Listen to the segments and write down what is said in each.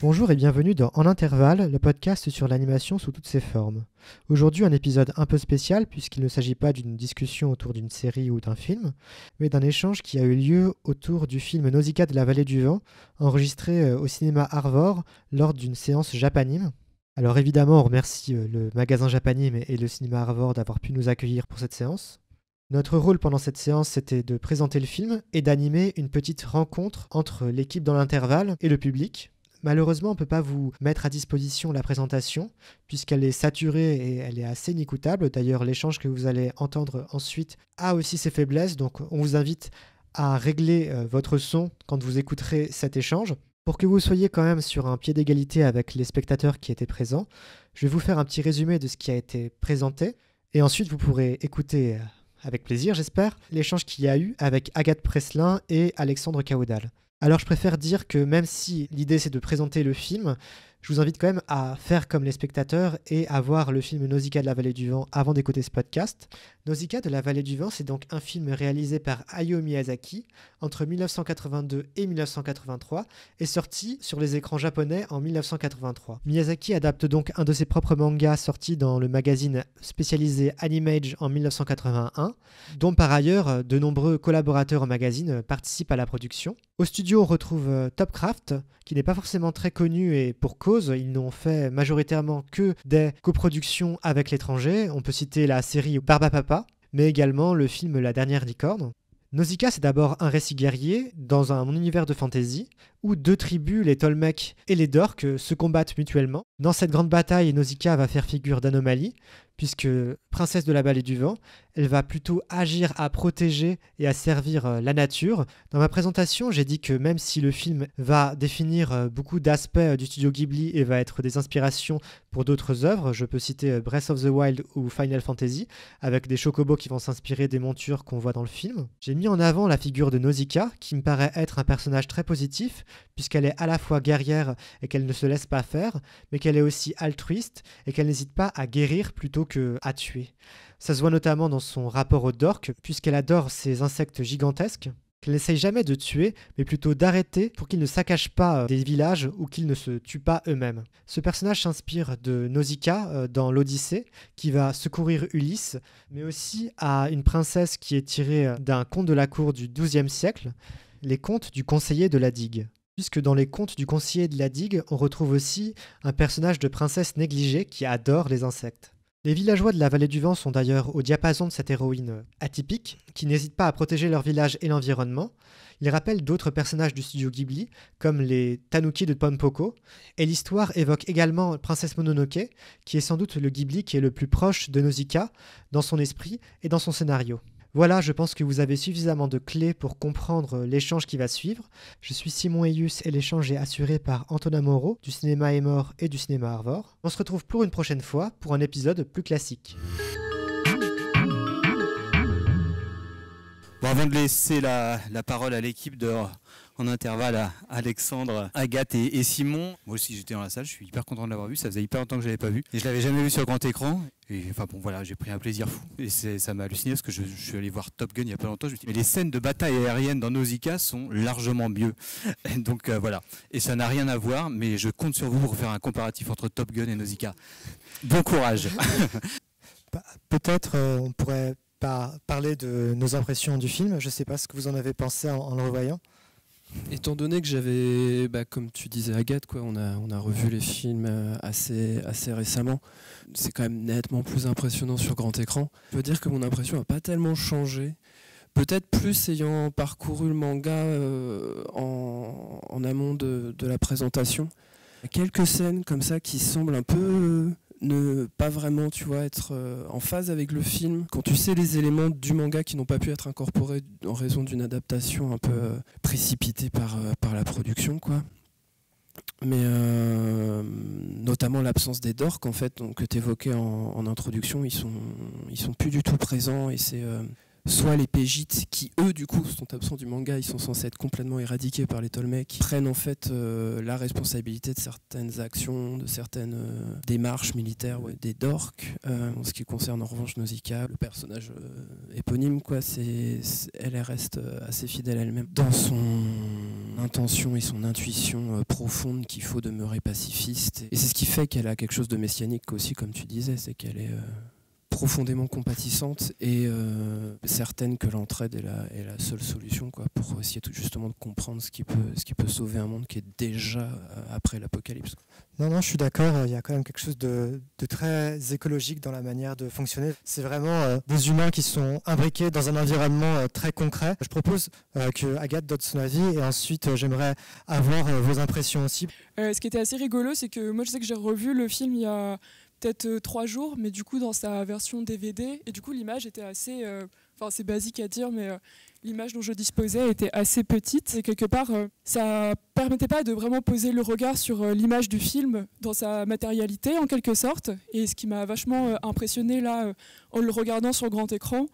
Bonjour et bienvenue dans En Intervalle, le podcast sur l'animation sous toutes ses formes. Aujourd'hui, un épisode un peu spécial puisqu'il ne s'agit pas d'une discussion autour d'une série ou d'un film, mais d'un échange qui a eu lieu autour du film Nausicaa de la vallée du vent, enregistré au cinéma Arvor lors d'une séance Japanime. Alors évidemment, on remercie le magasin Japanime et le cinéma Arvor d'avoir pu nous accueillir pour cette séance. Notre rôle pendant cette séance, c'était de présenter le film et d'animer une petite rencontre entre l'équipe dans l'intervalle et le public. Malheureusement, on ne peut pas vous mettre à disposition la présentation, puisqu'elle est saturée et elle est assez inécoutable. D'ailleurs, l'échange que vous allez entendre ensuite a aussi ses faiblesses, donc on vous invite à régler votre son quand vous écouterez cet échange. Pour que vous soyez quand même sur un pied d'égalité avec les spectateurs qui étaient présents, je vais vous faire un petit résumé de ce qui a été présenté, et ensuite vous pourrez écouter, avec plaisir j'espère, l'échange qu'il y a eu avec Agathe Preslin et Alexandre Caudal. Alors je préfère dire que même si l'idée c'est de présenter le film, je vous invite quand même à faire comme les spectateurs et à voir le film Nausicaa de la vallée du vent avant d'écouter ce podcast. Nausicaa de la vallée du vent, c'est donc un film réalisé par Hayao Miyazaki entre 1982 et 1983 et sorti sur les écrans japonais en 1983. Miyazaki adapte donc un de ses propres mangas sortis dans le magazine spécialisé Animage en 1981, dont par ailleurs de nombreux collaborateurs au magazine participent à la production. Au studio, on retrouve Topcraft, qui n'est pas forcément très connu et pour cause, ils n'ont fait majoritairement que des coproductions avec l'étranger. On peut citer la série Barbapapa, mais également le film La Dernière Licorne. Nausicaa, c'est d'abord un récit guerrier dans un univers de fantasy où deux tribus, les Tolmecs et les Dorks, se combattent mutuellement. Dans cette grande bataille, Nausicaa va faire figure d'anomalie, puisque princesse de la vallée du vent, elle va plutôt agir à protéger et à servir la nature. Dans ma présentation, j'ai dit que même si le film va définir beaucoup d'aspects du studio Ghibli et va être des inspirations pour d'autres œuvres, je peux citer Breath of the Wild ou Final Fantasy, avec des chocobos qui vont s'inspirer des montures qu'on voit dans le film. J'ai mis en avant la figure de Nausicaa, qui me paraît être un personnage très positif, puisqu'elle est à la fois guerrière et qu'elle ne se laisse pas faire, mais qu'elle est aussi altruiste et qu'elle n'hésite pas à guérir plutôt qu'à tuer. Ça se voit notamment dans son rapport aux dorks, puisqu'elle adore ces insectes gigantesques, qu'elle n'essaye jamais de tuer, mais plutôt d'arrêter pour qu'ils ne saccagent pas des villages ou qu'ils ne se tuent pas eux-mêmes. Ce personnage s'inspire de Nausicaa dans l'Odyssée, qui va secourir Ulysse, mais aussi à une princesse qui est tirée d'un conte de la cour du XIIe siècle, les contes du conseiller de la digue. Puisque dans les contes du conseiller de la digue, on retrouve aussi un personnage de princesse négligée qui adore les insectes. Les villageois de la vallée du vent sont d'ailleurs au diapason de cette héroïne atypique, qui n'hésite pas à protéger leur village et l'environnement. Ils rappellent d'autres personnages du studio Ghibli, comme les Tanuki de Pompoko, et l'histoire évoque également Princesse Mononoke, qui est sans doute le Ghibli qui est le plus proche de Nausicaa dans son esprit et dans son scénario. Voilà, je pense que vous avez suffisamment de clés pour comprendre l'échange qui va suivre. Je suis Simon Eius et l'échange est assuré par Antonin Moreau du cinéma Emor et du cinéma Arvor. On se retrouve pour une prochaine fois pour un épisode plus classique. Bon, avant de laisser la parole à l'équipe en intervalle à Alexandre, Agathe et Simon, moi aussi j'étais dans la salle, je suis hyper content de l'avoir vu, ça faisait hyper longtemps que je ne l'avais pas vu et je l'avais jamais vu sur grand écran et enfin bon voilà, j'ai pris un plaisir fou et ça m'a halluciné parce que je suis allé voir Top Gun il y a pas longtemps, je me suis dit mais les scènes de bataille aérienne dans Nausicaa sont largement mieux donc voilà, et ça n'a rien à voir mais je compte sur vous pour faire un comparatif entre Top Gun et Nausicaa. Bon courage. Peut-être on pourrait parler de nos impressions du film, je ne sais pas ce que vous en avez pensé en le revoyant. Étant donné que j'avais, comme tu disais Agathe, on a revu les films assez récemment, c'est quand même nettement plus impressionnant sur grand écran. Je peux dire que mon impression n'a pas tellement changé. Peut-être plus ayant parcouru le manga en amont de la présentation. Il y a quelques scènes comme ça qui semblent un peu ne pas vraiment être en phase avec le film. Quand tu sais les éléments du manga qui n'ont pas pu être incorporés en raison d'une adaptation un peu précipitée par la production, quoi. Mais notamment l'absence des dorks en fait, donc, que tu évoquais en introduction, ils sont plus du tout présents et c'est soit les Pégites qui eux du coup sont absents du manga, ils sont censés être complètement éradiqués par les Tolmecs, prennent en fait la responsabilité de certaines actions, de certaines démarches militaires des Dorks. En ce qui concerne en revanche Nausicaa, le personnage éponyme elle reste assez fidèle à elle-même dans son intention et son intuition profonde qu'il faut demeurer pacifiste. Et c'est ce qui fait qu'elle a quelque chose de messianique aussi, comme tu disais, c'est qu'elle est profondément compatissante et certaine que l'entraide est la seule solution, quoi, pour essayer justement de comprendre ce qui peut sauver un monde qui est déjà après l'apocalypse. Non, je suis d'accord, il y a quand même quelque chose de très écologique dans la manière de fonctionner. C'est vraiment des humains qui sont imbriqués dans un environnement très concret. Je propose que Agathe donne son avis et ensuite j'aimerais avoir vos impressions aussi. Ce qui était assez rigolo, c'est que moi je sais que j'ai revu le film il y a peut-être 3 jours, mais du coup dans sa version DVD, et du coup l'image était assez, c'est basique à dire, mais l'image dont je disposais était assez petite, et quelque part ça permettait pas de vraiment poser le regard sur l'image du film dans sa matérialité en quelque sorte, et ce qui m'a vachement impressionné là en le regardant sur grand écran,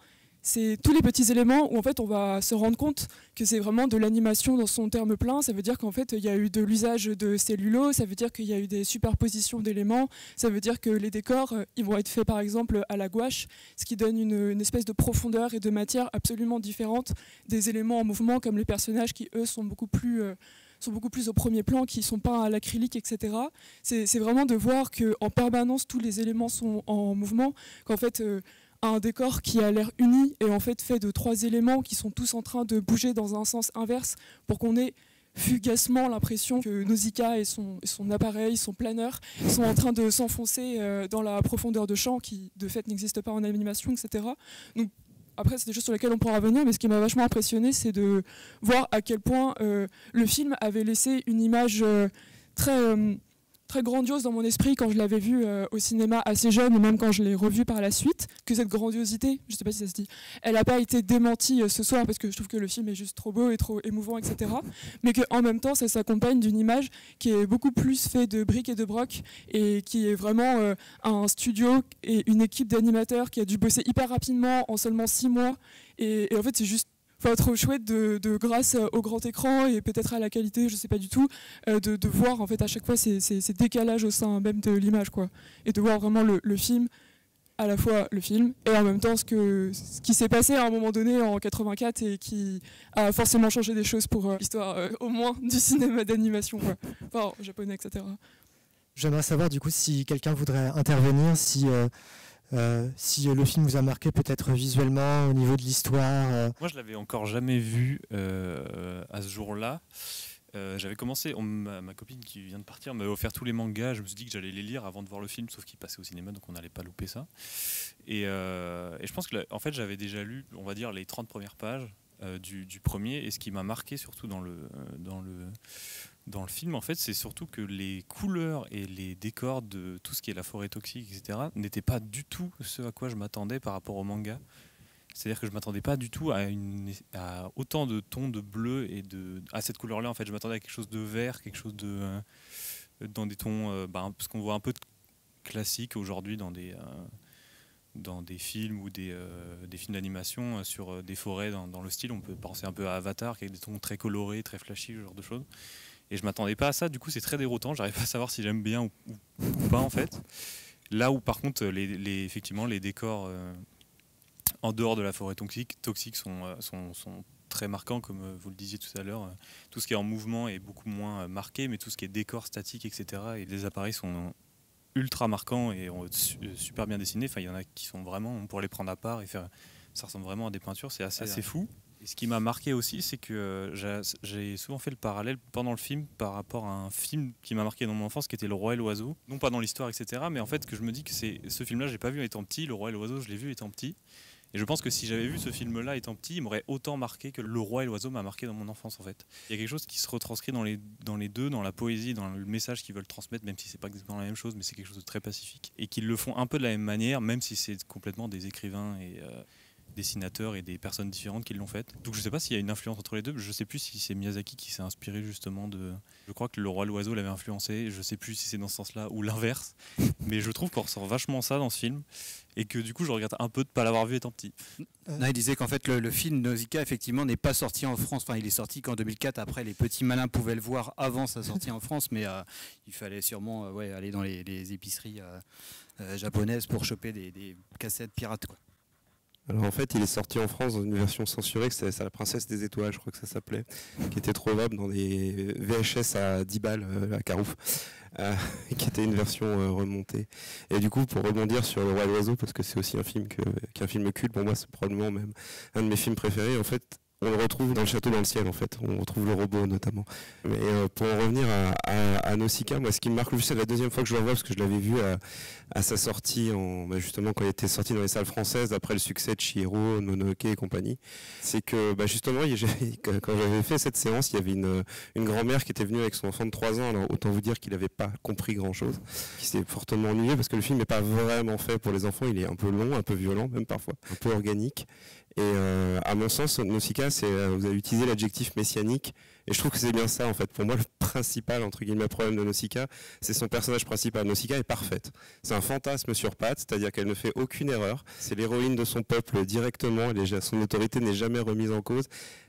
c'est tous les petits éléments où en fait on va se rendre compte que c'est vraiment de l'animation dans son terme plein. Ça veut dire qu'en fait il y a eu de l'usage de cellulose, ça veut dire qu'il y a eu des superpositions d'éléments, ça veut dire que les décors ils vont être faits par exemple à la gouache, ce qui donne une espèce de profondeur et de matière absolument différente des éléments en mouvement comme les personnages qui eux sont beaucoup plus au premier plan, qui sont peints à l'acrylique, etc. C'est vraiment de voir qu'en permanence tous les éléments sont en mouvement, qu'en fait un décor qui a l'air uni est en fait de 3 éléments qui sont tous en train de bouger dans un sens inverse pour qu'on ait fugacement l'impression que Nausicaa et son appareil, son planeur, sont en train de s'enfoncer dans la profondeur de champ qui de fait n'existe pas en animation, etc. Donc, après, c'est des choses sur lesquelles on pourra revenir, mais ce qui m'a vachement impressionné, c'est de voir à quel point le film avait laissé une image très grandiose dans mon esprit quand je l'avais vu au cinéma assez jeune et même quand je l'ai revu par la suite, que cette grandiosité, je ne sais pas si ça se dit, elle n'a pas été démentie ce soir parce que je trouve que le film est juste trop beau et trop émouvant, etc. Mais qu'en même temps, ça s'accompagne d'une image qui est beaucoup plus faite de briques et de broc et qui est vraiment un studio et une équipe d'animateurs qui a dû bosser hyper rapidement en seulement 6 mois. Et en fait, c'est juste trop chouette de grâce au grand écran et peut-être à la qualité, je sais pas du tout, de voir en fait à chaque fois ces décalages au sein même de l'image, quoi, et de voir vraiment le film, à la fois le film et en même temps ce qui s'est passé à un moment donné en 84 et qui a forcément changé des choses pour l'histoire au moins du cinéma d'animation, quoi, enfin japonais, etc. J'aimerais savoir du coup si quelqu'un voudrait intervenir, si le film vous a marqué peut-être visuellement, au niveau de l'histoire. Moi, je l'avais encore jamais vu à ce jour-là. J'avais commencé, ma copine qui vient de partir m'avait offert tous les mangas. Je me suis dit que j'allais les lire avant de voir le film, sauf qu'il passait au cinéma, donc on n'allait pas louper ça. Et je pense que en fait, j'avais déjà lu, on va dire, les 30 premières pages du premier. Et ce qui m'a marqué surtout dans le film, en fait, c'est surtout que les couleurs et les décors de tout ce qui est la forêt toxique, etc., n'étaient pas du tout ce à quoi je m'attendais par rapport au manga. C'est-à-dire que je m'attendais pas du tout à autant de tons de bleu et à cette couleur-là. En fait, je m'attendais à quelque chose de vert, quelque chose dans des tons, parce qu'on voit un peu de classique aujourd'hui dans des films ou des films d'animation sur des forêts dans le style. On peut penser un peu à Avatar, qui a des tons très colorés, très flashy, ce genre de choses. Et je m'attendais pas à ça, du coup c'est très déroutant, j'arrive pas à savoir si j'aime bien ou pas en fait. Là où par contre effectivement les décors en dehors de la forêt toxique sont très marquants, comme vous le disiez tout à l'heure. Tout ce qui est en mouvement est beaucoup moins marqué, mais tout ce qui est décor statique, etc. et les appareils sont ultra marquants et super bien dessinés. Enfin, il y en a qui sont vraiment, on pourrait les prendre à part et faire, ça ressemble vraiment à des peintures, c'est assez fou. Et ce qui m'a marqué aussi, c'est que j'ai souvent fait le parallèle pendant le film par rapport à un film qui m'a marqué dans mon enfance, qui était Le Roi et l'Oiseau. Non pas dans l'histoire, etc., mais en fait que je me dis que ce film-là, je l'ai pas vu étant petit, Le Roi et l'Oiseau, je l'ai vu étant petit. Et je pense que si j'avais vu ce film-là étant petit, il m'aurait autant marqué que Le Roi et l'Oiseau m'a marqué dans mon enfance, en fait. Il y a quelque chose qui se retranscrit dans les deux, dans la poésie, dans le message qu'ils veulent transmettre, même si c'est pas exactement la même chose, mais c'est quelque chose de très pacifique. Et qu'ils le font un peu de la même manière, même si c'est complètement des écrivains et dessinateurs et des personnes différentes qui l'ont fait. Donc je sais pas s'il y a une influence entre les deux, je sais plus si c'est Miyazaki qui s'est inspiré justement de... Je crois que Le Roi et l'Oiseau l'avait influencé, je sais plus si c'est dans ce sens-là ou l'inverse, mais je trouve qu'on ressent vachement ça dans ce film et que du coup je regrette un peu de ne pas l'avoir vu étant petit. Non, il disait qu'en fait le film Nausicaa effectivement n'est pas sorti en France, enfin il est sorti qu'en 2004, après les petits malins pouvaient le voir avant sa sortie en France, mais il fallait sûrement aller dans les épiceries japonaises pour choper des cassettes pirates, quoi. Alors en fait, il est sorti en France dans une version censurée, que c'est La Princesse des Étoiles, je crois que ça s'appelait, qui était trouvable dans des VHS à 10 balles à Carouf, qui était une version remontée. Et du coup, pour rebondir sur Le Roi et l'Oiseau, parce que c'est aussi un film qui est un film culte, pour moi c'est probablement même un de mes films préférés, en fait, on le retrouve dans Le Château dans le ciel, en fait. On retrouve le robot, notamment. Mais pour en revenir à Nausicaa, moi, ce qui me marque le plus, c'est la deuxième fois que je le revois, parce que je l'avais vu à sa sortie, justement, quand il était sorti dans les salles françaises, après le succès de Chihiro, Mononoke et compagnie. C'est que, justement, quand j'avais fait cette séance, il y avait une grand-mère qui était venue avec son enfant de 3 ans. Alors, autant vous dire qu'il n'avait pas compris grand-chose, qui s'est fortement ennuyé, parce que le film n'est pas vraiment fait pour les enfants. Il est un peu long, un peu violent, même parfois, un peu organique. Et à mon sens, Nausicaa, vous avez utilisé l'adjectif messianique, et je trouve que c'est bien ça en fait. Pour moi, le principal, entre guillemets, problème de Nausicaa, c'est son personnage principal. Nausicaa est parfaite. C'est un fantasme sur pattes, c'est-à-dire qu'elle ne fait aucune erreur. C'est l'héroïne de son peuple directement, son autorité n'est jamais remise en cause.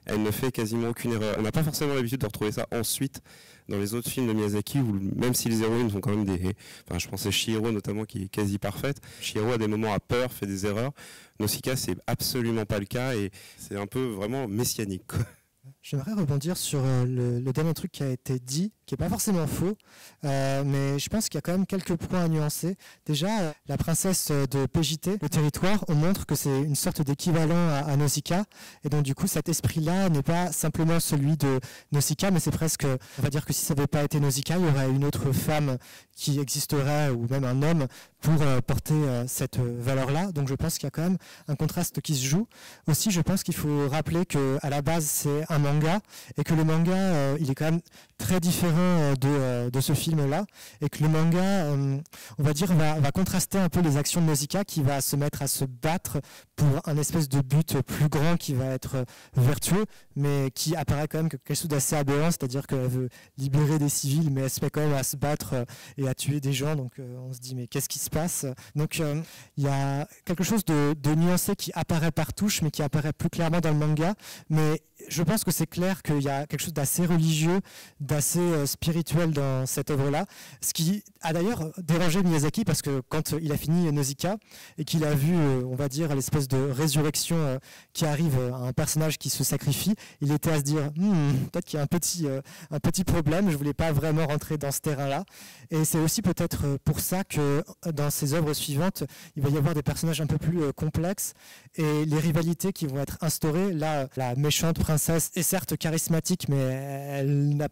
Elle ne fait quasiment aucune erreur. On n'a pas forcément l'habitude de retrouver ça ensuite dans les autres films de Miyazaki, où même si les héroïnes sont quand même je pensais Chihiro notamment, qui est quasi parfaite. Chihiro à des moments a peur, fait des erreurs. Nausicaa, c'est absolument pas le cas, et c'est un peu vraiment messianique, quoi. J'aimerais rebondir sur le dernier truc qui a été dit, qui n'est pas forcément faux, mais je pense qu'il y a quand même quelques points à nuancer. Déjà, la princesse de PJT, le territoire, on montre que c'est une sorte d'équivalent à Nausicaa, et donc du coup cet esprit-là n'est pas simplement celui de Nausicaa, mais c'est presque, on va dire que si ça n'avait pas été Nausicaa, il y aurait une autre femme qui existerait, ou même un homme, pour porter cette valeur-là. Donc je pense qu'il y a quand même un contraste qui se joue. Aussi, je pense qu'il faut rappeler qu'à la base, c'est un manga, et que le manga, il est quand même très différent de ce film-là, et que le manga, on va dire, va contraster un peu les actions de Nausicaa, qui va se mettre à se battre pour un espèce de but plus grand qui va être vertueux, mais qui apparaît quand même quelque chose d'assez aberrant, c'est-à-dire qu'elle veut libérer des civils, mais elle se met quand même à se battre et à tuer des gens, donc on se dit mais qu'est-ce qui se passe? Donc il y a quelque chose de nuancé qui apparaît par touche, mais qui apparaît plus clairement dans le manga, mais je pense que c'est clair qu'il y a quelque chose d'assez religieux, d'assez spirituel dans cette œuvre-là, ce qui a d'ailleurs dérangé Miyazaki, parce que quand il a fini Nausicaa et qu'il a vu, on va dire, l'espèce de résurrection qui arrive à un personnage qui se sacrifie, il était à se dire peut-être qu'il y a un petit problème, je voulais pas vraiment rentrer dans ce terrain-là. Et c'est aussi peut-être pour ça que dans ses œuvres suivantes, il va y avoir des personnages un peu plus complexes, et les rivalités qui vont être instaurées. Là, la méchante princesse est certes charismatique, mais elle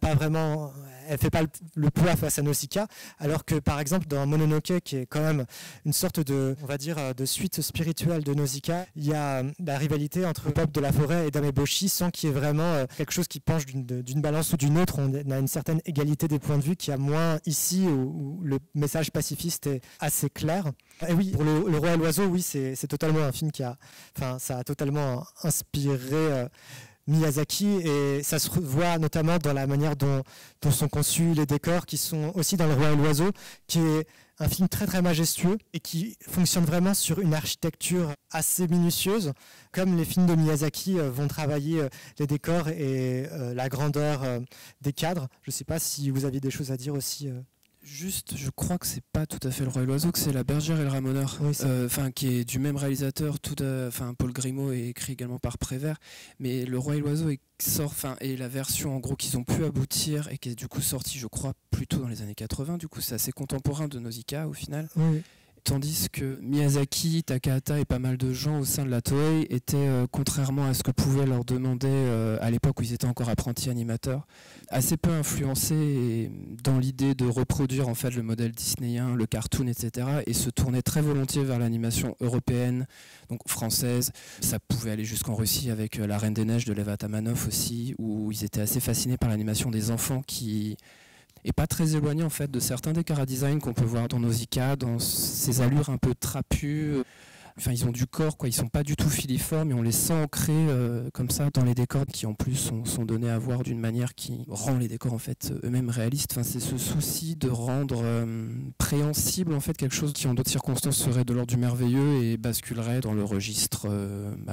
fait pas le poids face à Nausicaa, alors que par exemple dans Mononoke, qui est quand même une sorte de, on va dire, de suite spirituelle de Nausicaa, il y a la rivalité entre le peuple de la forêt et Dameboshi, sans qu'il y ait vraiment quelque chose qui penche d'une balance ou d'une autre. On a une certaine égalité des points de vue, qui a moins ici, où le message pacifiste est assez clair. Et oui, pour le Roi et l'Oiseau, oui, c'est totalement un film ça a totalement inspiré Miyazaki, et ça se voit notamment dans la manière dont sont conçus les décors, qui sont aussi dans Le Roi et l'Oiseau, qui est un film très très majestueux et qui fonctionne vraiment sur une architecture assez minutieuse, comme les films de Miyazaki vont travailler les décors et la grandeur des cadres. Je ne sais pas si vous aviez des choses à dire aussi. Juste, je crois que c'est pas tout à fait Le Roi et l'Oiseau, que c'est La Bergère et le Ramoneur, Oui, qui est du même réalisateur, Paul Grimaud, est écrit également par Prévert, mais Le Roi et l'Oiseau est la version en gros qu'ils ont pu aboutir, et qui est du coup sortie, je crois, plutôt dans les années 80, du coup c'est assez contemporain de Nausicaa au final. Oui. Tandis que Miyazaki, Takahata et pas mal de gens au sein de la Toei étaient, contrairement à ce que pouvaient leur demander à l'époque où ils étaient encore apprentis animateurs, assez peu influencés dans l'idée de reproduire en fait le modèle disneyen, le cartoon, etc. et se tournaient très volontiers vers l'animation européenne, donc française. Ça pouvait aller jusqu'en Russie avec La Reine des Neiges de Lev Atamanov aussi, où ils étaient assez fascinés par l'animation des enfants, qui et pas très éloigné en fait de certains des chara-design qu'on peut voir dans Nausicaa, dans ces allures un peu trapues. Enfin, ils ont du corps, quoi. Ils sont pas du tout filiformes, et on les sent ancrés comme ça dans les décors, qui en plus sont donnés à voir d'une manière qui rend les décors en fait eux-mêmes réalistes. Enfin, c'est ce souci de rendre préhensible en fait quelque chose qui en d'autres circonstances serait de l'ordre du merveilleux et basculerait dans le registre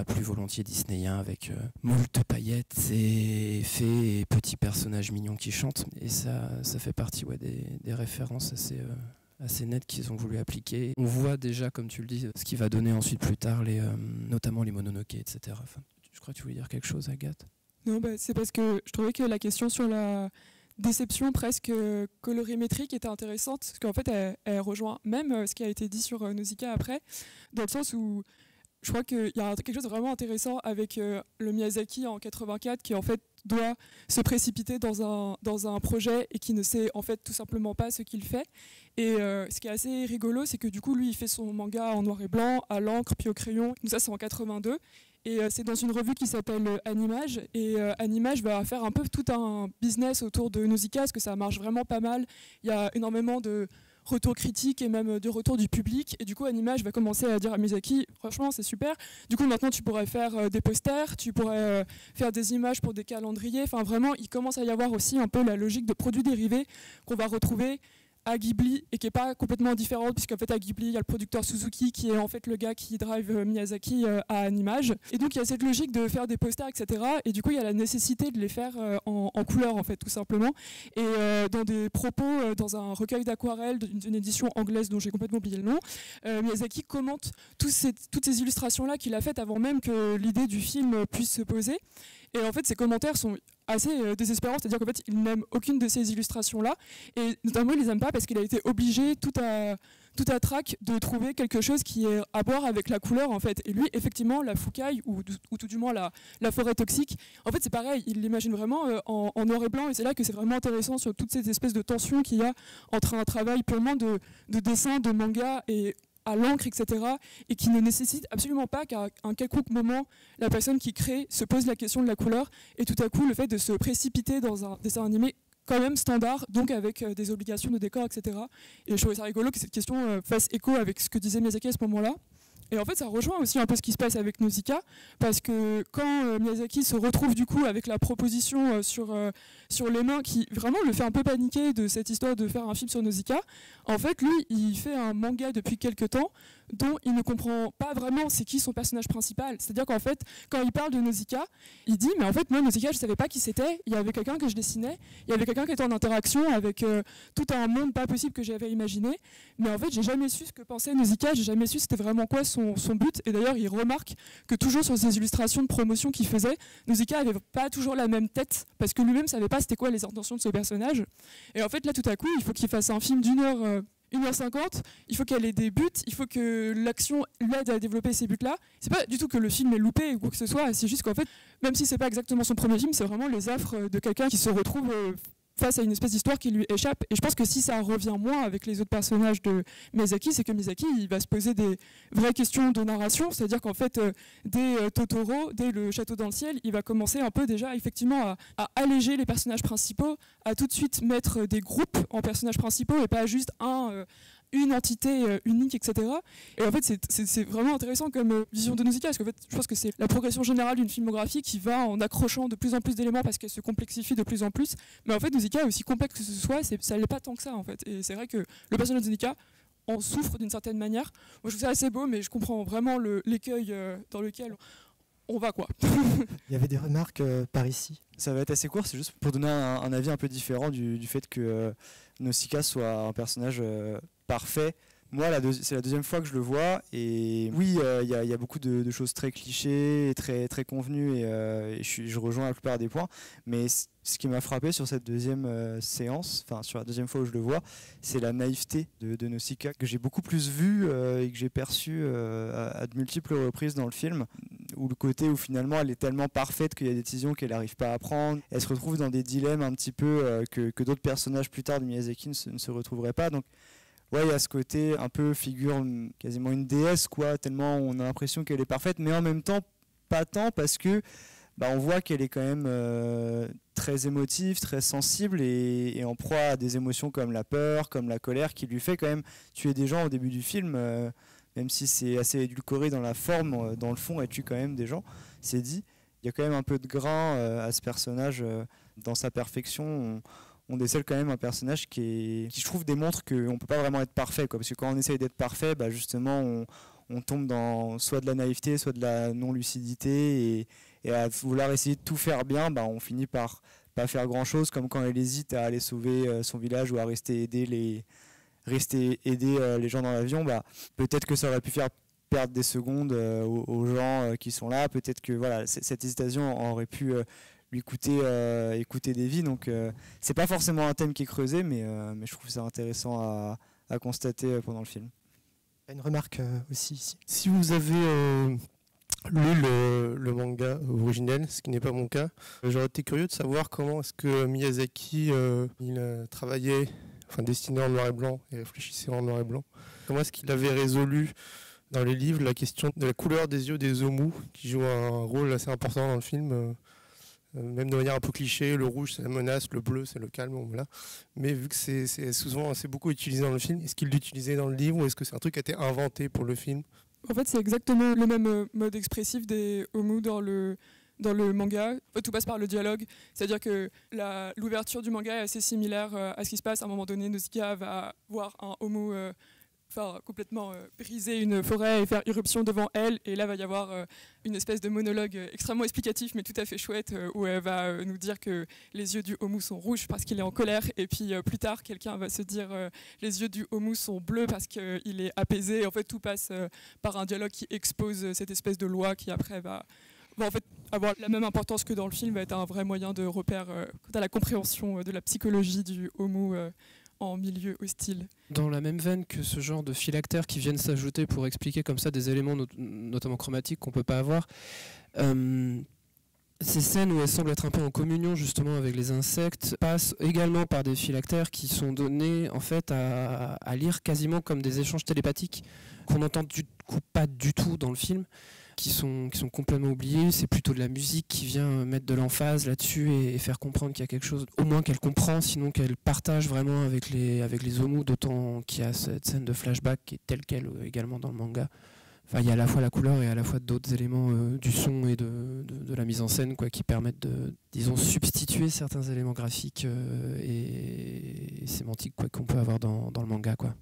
plus volontiers disneyen, avec moult paillettes et fées et petits personnages mignons qui chantent. Et ça fait partie des références assez nette qu'ils ont voulu appliquer. On voit déjà, comme tu le dis, ce qui va donner ensuite plus tard, notamment les Mononoke, etc. Enfin, je crois que tu voulais dire quelque chose, Agathe? Non, c'est parce que je trouvais que la question sur la déception presque colorimétrique était intéressante, parce qu'en fait, elle rejoint même ce qui a été dit sur Nausicaa après, dans le sens où je crois qu'il y a quelque chose de vraiment intéressant avec le Miyazaki en 84 qui en fait doit se précipiter dans un projet et qui ne sait en fait tout simplement pas ce qu'il fait. Et ce qui est assez rigolo, c'est que du coup lui il fait son manga en noir et blanc, à l'encre puis au crayon. Donc ça c'est en 82. Et c'est dans une revue qui s'appelle Animage. Et Animage va faire un peu tout un business autour de Nausicaa parce que ça marche vraiment pas mal. Il y a énormément de retours critiques et même de retours du public. Et du coup, Animage va commencer à dire à Miyazaki, franchement, c'est super. Du coup, maintenant, tu pourrais faire des posters, tu pourrais faire des images pour des calendriers. Enfin, vraiment, il commence à y avoir aussi un peu la logique de produits dérivés qu'on va retrouver à Ghibli et qui n'est pas complètement différente puisqu'en fait à Ghibli il y a le producteur Suzuki qui est en fait le gars qui drive Miyazaki à Animage, et donc il y a cette logique de faire des posters etc, et du coup il y a la nécessité de les faire en couleur en fait tout simplement, et dans des propos dans un recueil d'aquarelles d'une édition anglaise dont j'ai complètement oublié le nom, Miyazaki commente toutes ces illustrations là qu'il a faites avant même que l'idée du film puisse se poser, et en fait ces commentaires sont assez désespérant, c'est-à-dire qu'en fait il n'aime aucune de ces illustrations-là, et notamment il les aime pas parce qu'il a été obligé tout à trac de trouver quelque chose qui est à voir avec la couleur en fait. Et lui effectivement la Fukai ou tout du moins la forêt toxique, en fait c'est pareil, il l'imagine vraiment en noir et blanc, et c'est là que c'est vraiment intéressant sur toutes ces espèces de tensions qu'il y a entre un travail purement de dessin, de manga et à l'encre, etc., et qui ne nécessite absolument pas qu'à un quelconque moment, la personne qui crée se pose la question de la couleur, et tout à coup, le fait de se précipiter dans un dessin animé quand même standard, donc avec des obligations de décor, etc. Et je trouvais ça rigolo que cette question fasse écho avec ce que disait Miyazaki à ce moment-là. Et en fait, ça rejoint aussi un peu ce qui se passe avec Nausicaa, parce que quand Miyazaki se retrouve du coup avec la proposition sur les mains, qui vraiment le fait un peu paniquer de cette histoire de faire un film sur Nausicaa, en fait, lui, il fait un manga depuis quelques temps dont il ne comprend pas vraiment c'est qui son personnage principal. C'est-à-dire qu'en fait, quand il parle de Nausicaa, il dit mais en fait moi Nausicaa je savais pas qui c'était, il y avait quelqu'un que je dessinais, il y avait quelqu'un qui était en interaction avec tout un monde pas possible que j'avais imaginé, mais en fait j'ai jamais su ce que pensait Nausicaa, j'ai jamais su c'était vraiment quoi son but, et d'ailleurs il remarque que toujours sur ces illustrations de promotion qu'il faisait, Nausicaa avait pas toujours la même tête, parce que lui-même savait pas c'était quoi les intentions de ce personnage, et en fait là tout à coup il faut qu'il fasse un film d'1h 1h50, il faut qu'elle ait des buts, il faut que l'action l'aide à développer ces buts-là. C'est pas du tout que le film est loupé ou quoi que ce soit, c'est juste qu'en fait, même si c'est pas exactement son premier film, c'est vraiment les affres de quelqu'un qui se retrouve face à une espèce d'histoire qui lui échappe. Et je pense que si ça revient moins avec les autres personnages de Miyazaki, c'est que Miyazaki il va se poser des vraies questions de narration, c'est-à-dire qu'en fait, dès Totoro, dès Le Château dans le ciel, il va commencer un peu déjà effectivement à alléger les personnages principaux, à tout de suite mettre des groupes en personnages principaux et pas juste une entité unique, etc. Et en fait, c'est vraiment intéressant comme vision de Nausicaa, parce qu'en fait, je pense que c'est la progression générale d'une filmographie qui va en accrochant de plus en plus d'éléments parce qu'elle se complexifie de plus en plus. Mais en fait, Nausicaa, aussi complexe que ce soit, ça l'est pas tant que ça, en fait. Et c'est vrai que le personnage de Nausicaa en souffre d'une certaine manière. Moi, je trouve ça assez beau, mais je comprends vraiment l'écueil dans lequel on va, quoi. Il y avait des remarques par ici. Ça va être assez court, c'est juste pour donner un avis un peu différent du fait que Nausicaa soit un personnage parfait. Moi, c'est la deuxième fois que je le vois, et oui, il y a beaucoup de choses très clichés et très, très convenues, et je rejoins la plupart des points, mais ce qui m'a frappé sur cette deuxième séance, enfin sur la deuxième fois où je le vois, c'est la naïveté de Nausicaa, que j'ai beaucoup plus vue et que j'ai perçue à de multiples reprises dans le film, où le côté où finalement elle est tellement parfaite qu'il y a des décisions qu'elle n'arrive pas à prendre, elle se retrouve dans des dilemmes un petit peu que d'autres personnages plus tard de Miyazaki ne se retrouveraient pas. Donc ouais, il y a ce côté un peu figure quasiment une déesse, quoi, tellement on a l'impression qu'elle est parfaite, mais en même temps pas tant, parce que on voit qu'elle est quand même très émotive, très sensible, et en proie à des émotions comme la peur, comme la colère, qui lui fait quand même tuer des gens au début du film, même si c'est assez édulcoré dans la forme, dans le fond elle tue quand même des gens, c'est dit. Il y a quand même un peu de grain à ce personnage, dans sa perfection. On décèle quand même un personnage qui je trouve démontre qu'on ne peut pas vraiment être parfait, quoi, parce que quand on essaye d'être parfait, justement on tombe dans soit de la naïveté, soit de la non-lucidité, et à vouloir essayer de tout faire bien, on finit par pas faire grand chose, comme quand elle hésite à aller sauver son village ou à rester aider rester aider les gens dans l'avion, bah, peut-être que ça aurait pu faire perdre des secondes aux gens qui sont là. Peut-être que voilà, cette hésitation aurait pu lui coûter des vies. Donc c'est pas forcément un thème qui est creusé, mais je trouve ça intéressant à constater pendant le film. Il y a une remarque aussi ici. Si vous avez lu le manga originel, ce qui n'est pas mon cas, j'aurais été curieux de savoir comment est-ce que Miyazaki il travaillait, enfin dessinait en noir et blanc et réfléchissait en noir et blanc. Comment est-ce qu'il avait résolu dans les livres la question de la couleur des yeux des Omu, qui joue un rôle assez important dans le film, même de manière un peu cliché. Le rouge c'est la menace, le bleu c'est le calme, voilà. Mais vu que c'est beaucoup utilisé dans le film, est-ce qu'il l'utilisait dans le livre ou est-ce que c'est un truc qui a été inventé pour le film? En fait, c'est exactement le même mode expressif des Omu dans le manga. Tout passe par le dialogue, c'est-à-dire que l'ouverture du manga est assez similaire à ce qui se passe. À un moment donné, Nausicaa va voir un Omu complètement briser une forêt et faire irruption devant elle, et là va y avoir une espèce de monologue extrêmement explicatif mais tout à fait chouette où elle va nous dire que les yeux du Omu sont rouges parce qu'il est en colère, et puis plus tard quelqu'un va se dire les yeux du Omu sont bleus parce qu'il est apaisé. En fait, tout passe par un dialogue qui expose cette espèce de loi qui après va en fait avoir la même importance que dans le film, va être un vrai moyen de repère quant à la compréhension de la psychologie du Omu en milieu hostile. Dans la même veine que ce genre de phylactères qui viennent s'ajouter pour expliquer comme ça des éléments notamment chromatiques qu'on ne peut pas avoir, ces scènes où elles semblent être un peu en communion justement avec les insectes passent également par des phylactères qui sont donnés en fait à lire quasiment comme des échanges télépathiques qu'on n'entend du coup pas du tout dans le film, qui sont complètement oubliés. C'est plutôt de la musique qui vient mettre de l'emphase là-dessus et faire comprendre qu'il y a quelque chose, au moins qu'elle comprend, sinon qu'elle partage vraiment avec les Omu, d'autant qu'il y a cette scène de flashback qui est telle qu'elle également dans le manga. Enfin, il y a à la fois la couleur et à la fois d'autres éléments du son et de la mise en scène qui permettent de, disons, substituer certains éléments graphiques et sémantiques qu'on peut avoir dans le manga, quoi.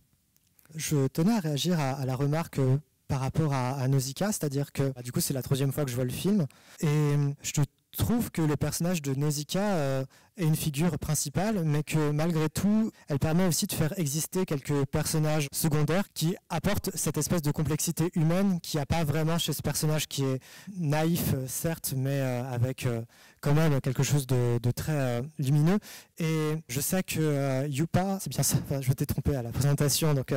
Je tenais à réagir à la remarque par rapport à Nausicaa, c'est-à-dire que du coup c'est la 3e fois que je vois le film, et je trouve que le personnage de Nausicaa est une figure principale, mais que malgré tout, elle permet aussi de faire exister quelques personnages secondaires qui apportent cette espèce de complexité humaine qu'il n'y a pas vraiment chez ce personnage qui est naïf, certes, mais avec quand même quelque chose de très lumineux. Et je sais que Yupa, c'est bien ça, enfin, je t'ai trompé à la présentation, donc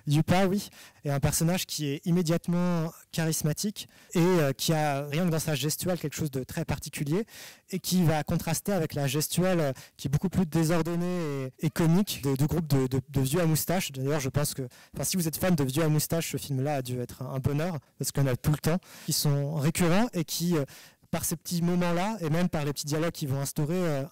Yupa, oui, est un personnage qui est immédiatement charismatique et qui a, rien que dans sa gestuelle, quelque chose de très particulier et qui va contraster avec la gestuelle qui est beaucoup plus désordonnée et comique du groupe de vieux à moustache. D'ailleurs, je pense que si vous êtes fan de vieux à moustache, ce film-là a dû être un bonheur parce qu'on a tout le temps, qui sont récurrents et qui par ces petits moments-là, et même par les petits dialogues qu'ils vont instaurer,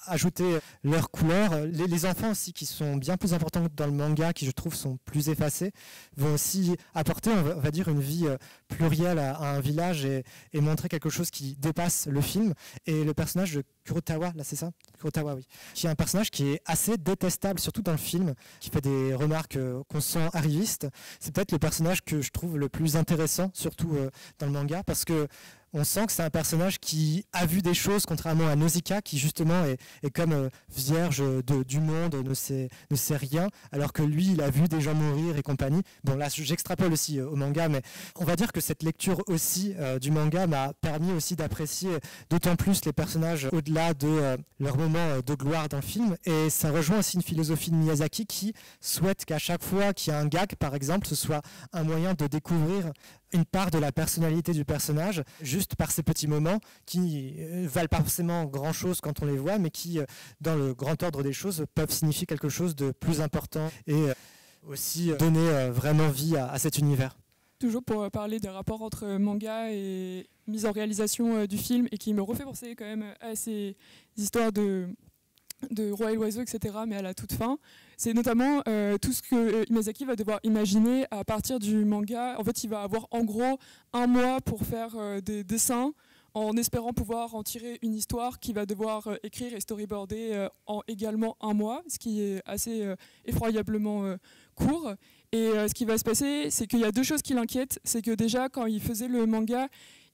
ajouter leur couleur. Les enfants aussi, qui sont bien plus importants que dans le manga, qui je trouve sont plus effacés, vont aussi apporter, on va dire, une vie plurielle à un village et montrer quelque chose qui dépasse le film. Et le personnage de Kurotawa, là c'est ça ? Kurotawa, oui. Qui est un personnage qui est assez détestable, surtout dans le film, qui fait des remarques qu'on sent arrivistes. C'est peut-être le personnage que je trouve le plus intéressant, surtout dans le manga, parce que on sent que c'est un personnage qui a vu des choses, contrairement à Nausicaa, qui justement est comme vierge du monde, ne sait rien, alors que lui, il a vu des gens mourir et compagnie. Bon, là, j'extrapole aussi au manga, mais on va dire que cette lecture aussi du manga m'a permis aussi d'apprécier d'autant plus les personnages au-delà de leur moment de gloire dans le film. Et ça rejoint aussi une philosophie de Miyazaki qui souhaite qu'à chaque fois qu'il y a un gag, par exemple, ce soit un moyen de découvrir une part de la personnalité du personnage, juste par ces petits moments qui valent pas forcément grand-chose quand on les voit, mais qui, dans le grand ordre des choses, peuvent signifier quelque chose de plus important et aussi donner vraiment vie à cet univers. Toujours pour parler des rapports entre manga et mise en réalisation du film, et qui me refait penser quand même à ces histoires de Roi et l'Oiseau, etc., mais à la toute fin. C'est notamment tout ce que Miyazaki va devoir imaginer à partir du manga. En fait, il va avoir en gros 1 mois pour faire des dessins, en espérant pouvoir en tirer une histoire qu'il va devoir écrire et storyboarder en également 1 mois, ce qui est assez effroyablement court. Et ce qui va se passer, c'est qu'il y a 2 choses qui l'inquiètent. C'est que déjà, quand il faisait le manga,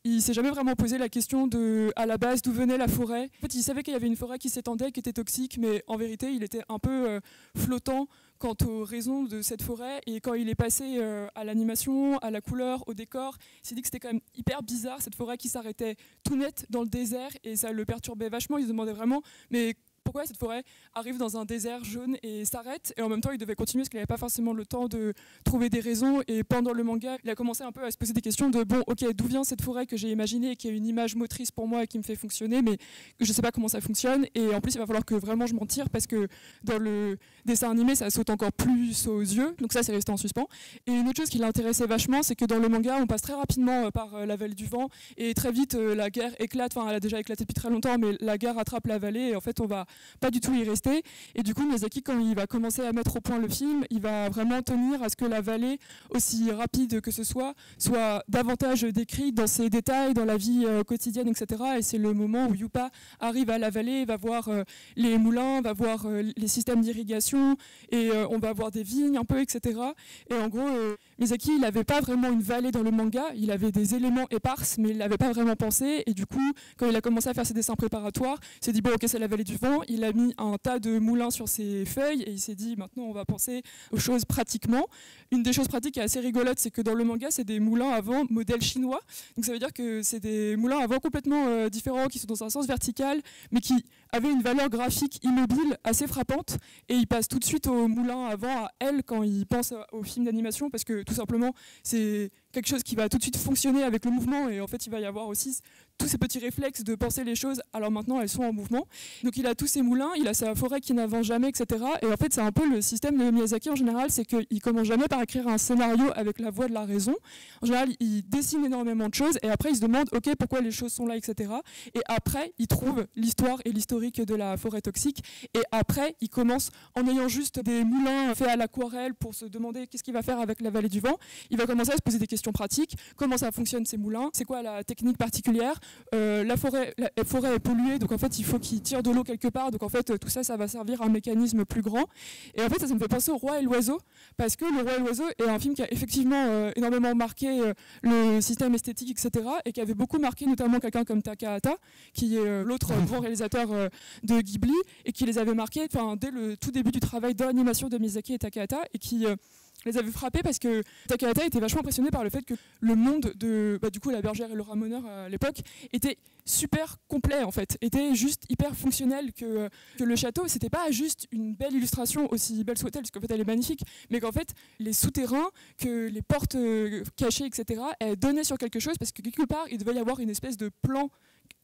il s'est jamais vraiment posé la question de, à la base, d'où venait la forêt. En fait, il savait qu'il y avait une forêt qui s'étendait, qui était toxique, mais en vérité, il était un peu flottant quant aux raisons de cette forêt. Et quand il est passé à l'animation, à la couleur, au décor, il s'est dit que c'était quand même hyper bizarre, cette forêt qui s'arrêtait tout net dans le désert, et ça le perturbait vachement. Il se demandait vraiment, mais pourquoi cette forêt arrive dans un désert jaune et s'arrête, et en même temps il devait continuer parce qu'il n'avait pas forcément le temps de trouver des raisons. Et pendant le manga, il a commencé un peu à se poser des questions de bon, ok, d'où vient cette forêt que j'ai imaginée et qui a une image motrice pour moi et qui me fait fonctionner, mais je ne sais pas comment ça fonctionne. Et en plus il va falloir que vraiment je m'en tire, parce que dans le dessin animé ça saute encore plus aux yeux, donc ça c'est resté en suspens. Et une autre chose qui l'intéressait vachement, c'est que dans le manga on passe très rapidement par la vallée du vent, et très vite la guerre éclate, enfin elle a déjà éclaté depuis très longtemps, mais la guerre attrape la vallée et en fait on va pas du tout y rester. Et du coup Miyazaki, quand il va commencer à mettre au point le film, il va vraiment tenir à ce que la vallée, aussi rapide que ce soit davantage décrite dans ses détails, dans la vie quotidienne, etc. Et c'est le moment où Yupa arrive à la vallée, va voir les moulins, va voir les systèmes d'irrigation, et on va voir des vignes un peu, etc. Et en gros Miyazaki il n'avait pas vraiment une vallée dans le manga, il avait des éléments éparses mais il l'avait pas vraiment pensé. Et du coup quand il a commencé à faire ses dessins préparatoires, il s'est dit bon ok, c'est la vallée du vent, il a mis un tas de moulins sur ses feuilles et il s'est dit maintenant on va penser aux choses pratiquement. Une des choses pratiques qui est assez rigolote, c'est que dans le manga c'est des moulins à vent modèle chinois, donc ça veut dire que c'est des moulins à vent complètement différents, qui sont dans un sens vertical mais qui avaient une valeur graphique immobile assez frappante. Et il passe tout de suite au moulin à vent à L quand il pense au film d'animation, parce que tout simplement c'est quelque chose qui va tout de suite fonctionner avec le mouvement, et en fait il va y avoir aussi tous ces petits réflexes de penser les choses alors maintenant elles sont en mouvement. Donc il a tous ces moulins, il a sa forêt qui n'avance jamais, etc. Et en fait c'est un peu le système de Miyazaki en général, c'est qu'il commence jamais par écrire un scénario avec la voix de la raison. En général il dessine énormément de choses et après il se demande ok pourquoi les choses sont là, etc. Et après il trouve l'histoire et l'historique de la forêt toxique, et après il commence en ayant juste des moulins faits à l'aquarelle pour se demander qu'est-ce qu'il va faire avec la vallée du vent. Il va commencer à se poser des questions pratiques, comment ça fonctionne ces moulins, c'est quoi la technique particulière. La forêt est polluée, donc en fait il faut qu'il tire de l'eau quelque part, donc en fait tout ça va servir à un mécanisme plus grand. Et en fait ça me fait penser au Roi et l'Oiseau, parce que Le Roi et l'Oiseau est un film qui a effectivement énormément marqué le système esthétique, etc. et qui avait beaucoup marqué notamment quelqu'un comme Takahata, qui est l'autre grand réalisateur de Ghibli, et qui les avait marqués dès le tout début du travail d'animation de Miyazaki et Takahata, et qui les avait frappés parce que Takahata était vachement impressionné par le fait que le monde de du coup La Bergère et le Ramoneur à l'époque était super complet, en fait, était juste hyper fonctionnel, que le château c'était pas juste une belle illustration, aussi belle soit-elle parce qu'en fait elle est magnifique, mais qu'en fait les souterrains, que les portes cachées, etc. elles donnaient sur quelque chose, parce que quelque part il devait y avoir une espèce de plan.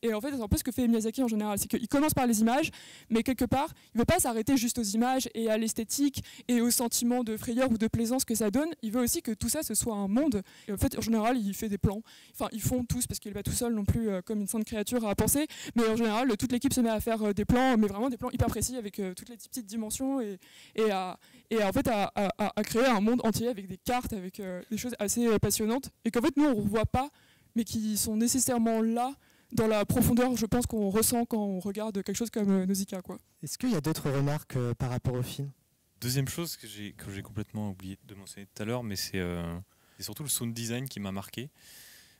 Et en fait, c'est un peu ce que fait Miyazaki en général, c'est qu'il commence par les images, mais quelque part, il ne veut pas s'arrêter juste aux images et à l'esthétique et au sentiment de frayeur ou de plaisance que ça donne. Il veut aussi que tout ça, ce soit un monde. Et en fait, en général, il fait des plans. Enfin, ils font tous, parce qu'il n'est pas tout seul non plus comme une sainte créature à penser. Mais en général, toute l'équipe se met à faire des plans, mais vraiment des plans hyper précis avec toutes les petites dimensions et à créer un monde entier avec des cartes, avec des choses assez passionnantes. Et qu'en fait, nous, on ne revoit pas, mais qui sont nécessairement là, dans la profondeur, je pense, qu'on ressent quand on regarde quelque chose comme Nausicaa, quoi. Est-ce qu'il y a d'autres remarques par rapport au film ? Deuxième chose que j'ai complètement oublié de mentionner tout à l'heure, mais c'est surtout le sound design qui m'a marqué.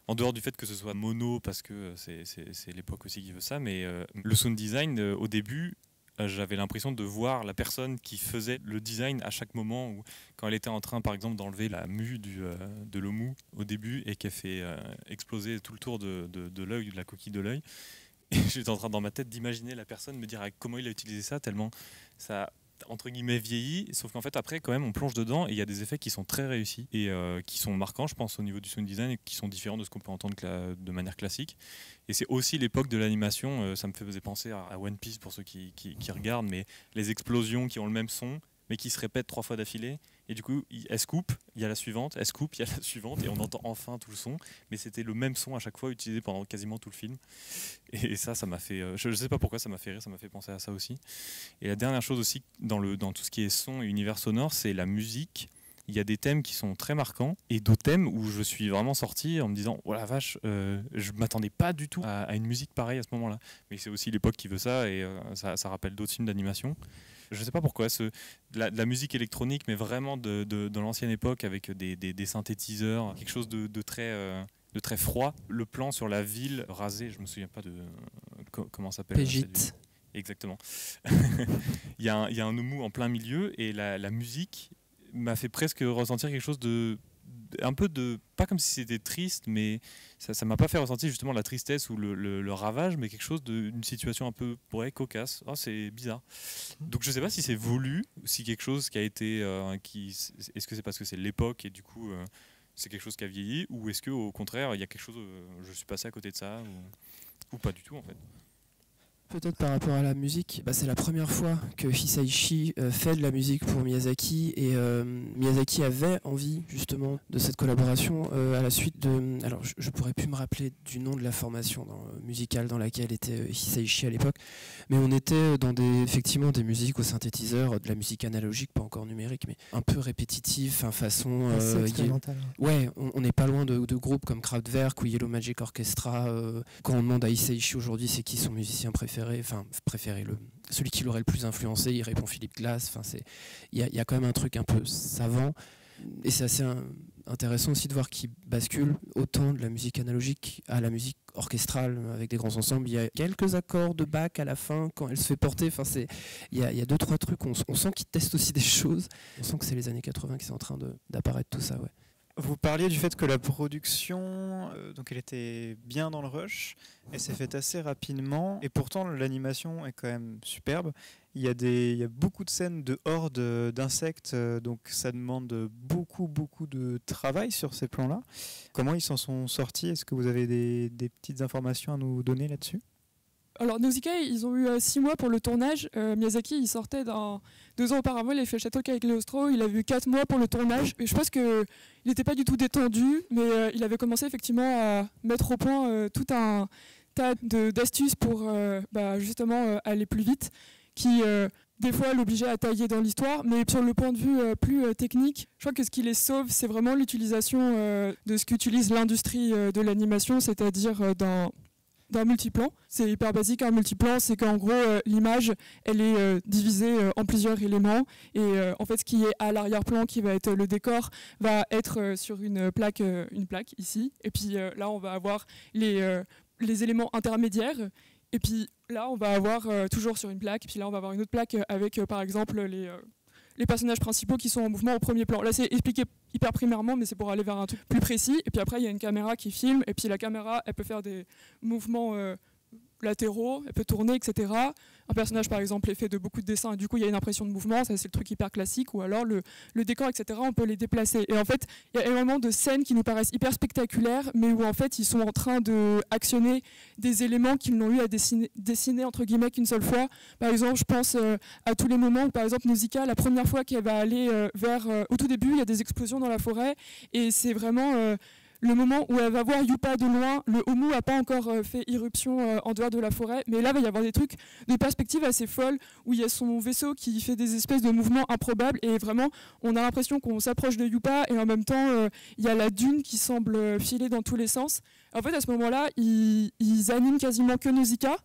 En dehors du fait que ce soit mono, parce que c'est l'époque aussi qui veut ça, mais le sound design, au début, j'avais l'impression de voir la personne qui faisait le design à chaque moment, où, quand elle était en train par exemple d'enlever la mue de l'omu au début et qu'elle fait exploser tout le tour de l'œil, de la coquille de l'œil. Et j'étais en train dans ma tête d'imaginer la personne, me dire comment il a utilisé ça, tellement ça entre guillemets vieilli, sauf qu'en fait après quand même on plonge dedans et il y a des effets qui sont très réussis et qui sont marquants, je pense, au niveau du sound design, et qui sont différents de ce qu'on peut entendre de manière classique. Et c'est aussi l'époque de l'animation, ça me faisait penser à One Piece pour ceux qui regardent, mais les explosions qui ont le même son mais qui se répètent 3 fois d'affilée, et du coup elle se coupe, il y a la suivante, elle se coupe, il y a la suivante, et on entend enfin tout le son, mais c'était le même son à chaque fois utilisé pendant quasiment tout le film. Et ça m'a fait, je sais pas pourquoi ça m'a fait rire, ça m'a fait penser à ça aussi. Et la dernière chose aussi dans tout ce qui est son et univers sonore, c'est la musique. Il y a des thèmes qui sont très marquants et d'autres thèmes où je suis vraiment sorti en me disant oh la vache, je m'attendais pas du tout à une musique pareille à ce moment-là. Mais c'est aussi l'époque qui veut ça, et ça rappelle d'autres films d'animation. Je sais pas pourquoi, de la musique électronique, mais vraiment de l'ancienne époque, avec des synthétiseurs, quelque chose de très froid. Le plan sur la ville rasée, je me souviens pas de comment ça s'appelle. Pégite. Exactement. Il y a un omu en plein milieu et la musique m'a fait presque ressentir quelque chose un peu de, pas comme si c'était triste, mais ça m'a pas fait ressentir justement la tristesse ou le ravage, mais quelque chose d'une situation un peu cocasse. Oh, c'est bizarre. Donc je sais pas si c'est voulu, si quelque chose qui a été, est-ce que c'est parce que c'est l'époque et du coup c'est quelque chose qui a vieilli, ou est-ce que au contraire il y a quelque chose, je suis passé à côté de ça, ou pas du tout en fait. Peut-être par rapport à la musique, c'est la première fois que Hisaishi fait de la musique pour Miyazaki et Miyazaki avait envie justement de cette collaboration à la suite de... Alors je pourrais plus me rappeler du nom de la formation musicale dans laquelle était Hisaishi à l'époque, mais on était dans effectivement des musiques au synthétiseur, de la musique analogique, pas encore numérique, mais un peu répétitive, façon... Ouais, on n'est pas loin de groupes comme Kraftwerk ou Yellow Magic Orchestra. Quand on demande à Hisaishi aujourd'hui c'est qui son musicien préféré, celui qui l'aurait le plus influencé, il répond Philippe Glass. Il y a quand même un truc un peu savant et c'est assez intéressant aussi de voir qu'il bascule autant de la musique analogique à la musique orchestrale avec des grands ensembles. Il y a quelques accords de Bach à la fin quand elle se fait porter. Il y a 2-3 trucs, on sent qu'il teste aussi des choses. On sent que c'est les années 80 qui sont en train d'apparaître tout ça. Ouais. Vous parliez du fait que la production, donc elle était bien dans le rush, elle s'est faite assez rapidement, et pourtant l'animation est quand même superbe. Il y a beaucoup de scènes de hordes d'insectes, donc ça demande beaucoup de travail sur ces plans-là. Comment ils s'en sont sortis? Est-ce que vous avez des petites informations à nous donner là-dessus? Alors Nausicaa, ils ont eu 6 mois pour le tournage. Miyazaki, il sortait 2 ans auparavant, il avait fait le château de Cagliostro, il avait eu 4 mois pour le tournage. Et je pense qu'il n'était pas du tout détendu, mais il avait commencé effectivement à mettre au point tout un tas d'astuces pour justement aller plus vite, qui des fois l'obligeait à tailler dans l'histoire, mais sur le point de vue plus technique, je crois que ce qui les sauve, c'est vraiment l'utilisation de ce qu'utilise l'industrie de l'animation, c'est-à-dire d'un multiplan. C'est hyper basique, un multiplan, c'est qu'en gros l'image elle est divisée en plusieurs éléments et en fait ce qui est à l'arrière-plan qui va être le décor va être sur une plaque ici et puis là on va avoir les éléments intermédiaires et puis là on va avoir toujours sur une plaque et puis là on va avoir une autre plaque avec par exemple les personnages principaux qui sont en mouvement au premier plan. Là, c'est expliqué hyper primairement, mais c'est pour aller vers un truc plus précis. Et puis après, il y a une caméra qui filme. Et puis la caméra, elle peut faire des mouvements latéraux, elle peut tourner, etc. Un personnage, par exemple, est fait de beaucoup de dessins. Et du coup, il y a une impression de mouvement. Ça, c'est le truc hyper classique. Ou alors, le décor, etc., on peut les déplacer. Et en fait, il y a énormément de scènes qui nous paraissent hyper spectaculaires, mais où, en fait, ils sont en train d'actionner des éléments qu'ils n'ont eu à dessiner, entre guillemets, qu'une seule fois. Par exemple, je pense à tous les moments où, par exemple, Nausicaa, la première fois qu'elle va aller au tout début, il y a des explosions dans la forêt. Et c'est vraiment... le moment où elle va voir Yupa de loin, le Omu n'a pas encore fait irruption en dehors de la forêt, mais là il va y avoir des trucs de perspective assez folles où il y a son vaisseau qui fait des espèces de mouvements improbables et vraiment on a l'impression qu'on s'approche de Yupa et en même temps il y a la dune qui semble filer dans tous les sens. En fait à ce moment-là ils animent quasiment que Nausicaa.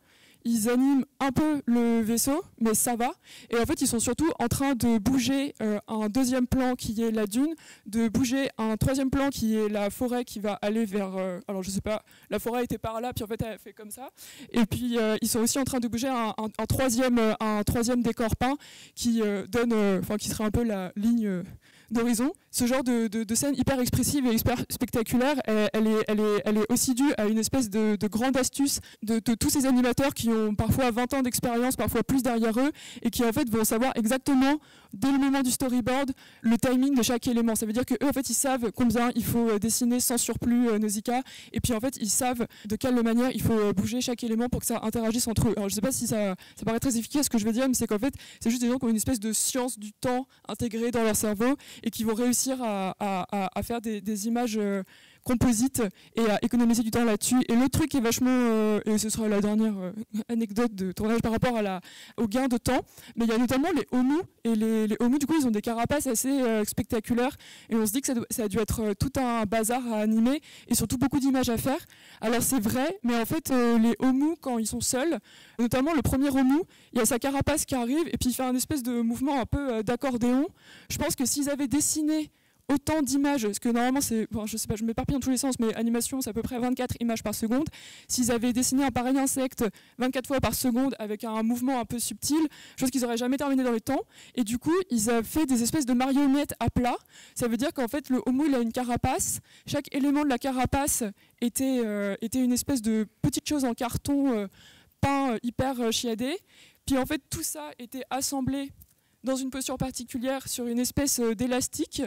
Ils animent un peu le vaisseau, mais ça va. Et en fait, ils sont surtout en train de bouger un deuxième plan qui est la dune, de bouger un troisième plan qui est la forêt qui va aller vers... alors, je sais pas, la forêt était par là, puis en fait, elle fait comme ça. Et puis, ils sont aussi en train de bouger un troisième décor peint qui qui serait un peu la ligne... d'horizon. Ce genre de scène hyper expressive et hyper spectaculaire, elle est aussi due à une espèce de grande astuce de tous ces animateurs qui ont parfois 20 ans d'expérience, parfois plus derrière eux, et qui en fait vont savoir exactement, dès le moment du storyboard, le timing de chaque élément. Ça veut dire qu'eux, en fait, ils savent combien il faut dessiner sans surplus Nausicaa, et puis en fait, ils savent de quelle manière il faut bouger chaque élément pour que ça interagisse entre eux. Alors je sais pas si ça paraît très efficace ce que je veux dire, mais c'est qu'en fait, c'est juste des gens qui ont une espèce de science du temps intégrée dans leur cerveau, et qui vont réussir à faire des images composites et à économiser du temps là-dessus. Et l'autre truc qui est vachement, et ce sera la dernière anecdote de tournage par rapport au gain de temps, mais il y a notamment les Omu, et les Omu du coup ils ont des carapaces assez spectaculaires, et on se dit que ça a dû être tout un bazar à animer, et surtout beaucoup d'images à faire. Alors c'est vrai, mais en fait les Omu quand ils sont seuls, notamment le premier Omu, il y a sa carapace qui arrive, et puis il fait un espèce de mouvement un peu d'accordéon. Je pense que s'ils avaient dessiné autant d'images, parce que normalement c'est, bon, je sais pas, je m'éparpille dans tous les sens, mais animation c'est à peu près 24 images par seconde. S'ils avaient dessiné un pareil insecte 24 fois par seconde avec un mouvement un peu subtil, chose qu'ils n'auraient jamais terminé dans les temps, et du coup ils ont fait des espèces de marionnettes à plat. Ça veut dire qu'en fait le homo il a une carapace, chaque élément de la carapace était une espèce de petite chose en carton peint hyper chiadé, puis en fait tout ça était assemblé dans une posture particulière sur une espèce d'élastique.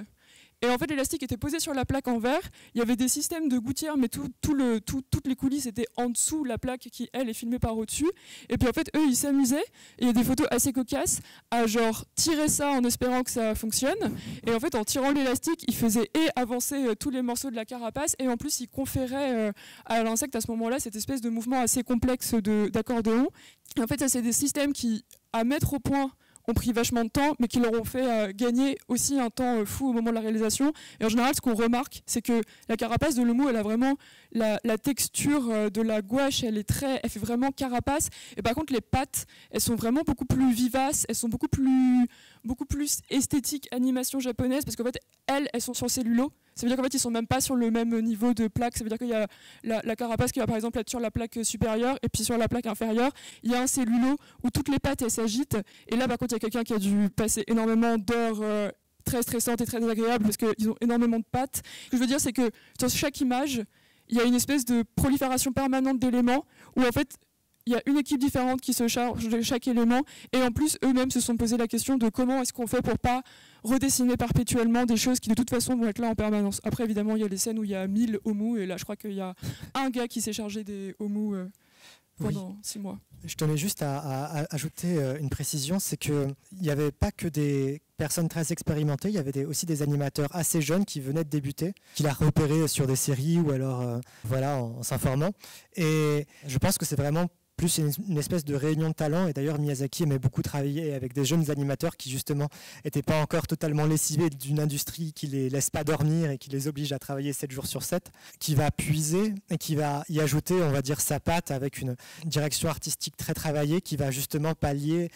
Et en fait, l'élastique était posé sur la plaque en verre. Il y avait des systèmes de gouttières, mais toutes les coulisses étaient en dessous la plaque qui, elle, est filmée par au-dessus. Et puis en fait, eux, ils s'amusaient. Et il y a des photos assez cocasses à genre tirer ça en espérant que ça fonctionne. Et en fait, en tirant l'élastique, ils faisaient avancer tous les morceaux de la carapace. Et en plus, ils conféraient à l'insecte à ce moment-là cette espèce de mouvement assez complexe d'accordéon. Et en fait, ça, c'est des systèmes qui, à mettre au point, ont pris vachement de temps, mais qui leur ont fait gagner aussi un temps fou au moment de la réalisation. Et en général, ce qu'on remarque, c'est que la carapace de l'homo, elle a vraiment la texture de la gouache, elle fait vraiment carapace. Et par contre, les pattes, elles sont vraiment beaucoup plus vivaces, elles sont beaucoup plus esthétiques, animation japonaise, parce qu'en fait, elles sont sur cellulo. Ça veut dire qu'en fait, ils sont même pas sur le même niveau de plaque. Ça veut dire qu'il y a la carapace qui va par exemple être sur la plaque supérieure et puis sur la plaque inférieure, il y a un cellulo où toutes les pattes elles s'agitent. Et là, par contre, il y a quelqu'un qui a dû passer énormément d'heures très stressantes et très désagréables parce qu'ils ont énormément de pattes. Ce que je veux dire, c'est que sur chaque image, il y a une espèce de prolifération permanente d'éléments où en fait, il y a une équipe différente qui se charge de chaque élément et en plus eux-mêmes se sont posé la question de comment est-ce qu'on fait pour pas redessiner perpétuellement des choses qui de toute façon vont être là en permanence. Après évidemment il y a les scènes où il y a 1000 homus et là je crois qu'il y a un gars qui s'est chargé des homus pendant 6 mois. Je tenais juste à ajouter une précision, c'est qu'il n'y avait pas que des personnes très expérimentées, il y avait aussi des animateurs assez jeunes qui venaient de débuter, qui l'a repéré sur des séries ou alors en s'informant. Et je pense que c'est vraiment plus une espèce de réunion de talents. Et d'ailleurs, Miyazaki aimait beaucoup travailler avec des jeunes animateurs qui, justement, n'étaient pas encore totalement lessivés d'une industrie qui les laisse pas dormir et qui les oblige à travailler 7 jours sur 7, qui va puiser et qui va y ajouter, on va dire, sa patte avec une direction artistique très travaillée qui va justement pallier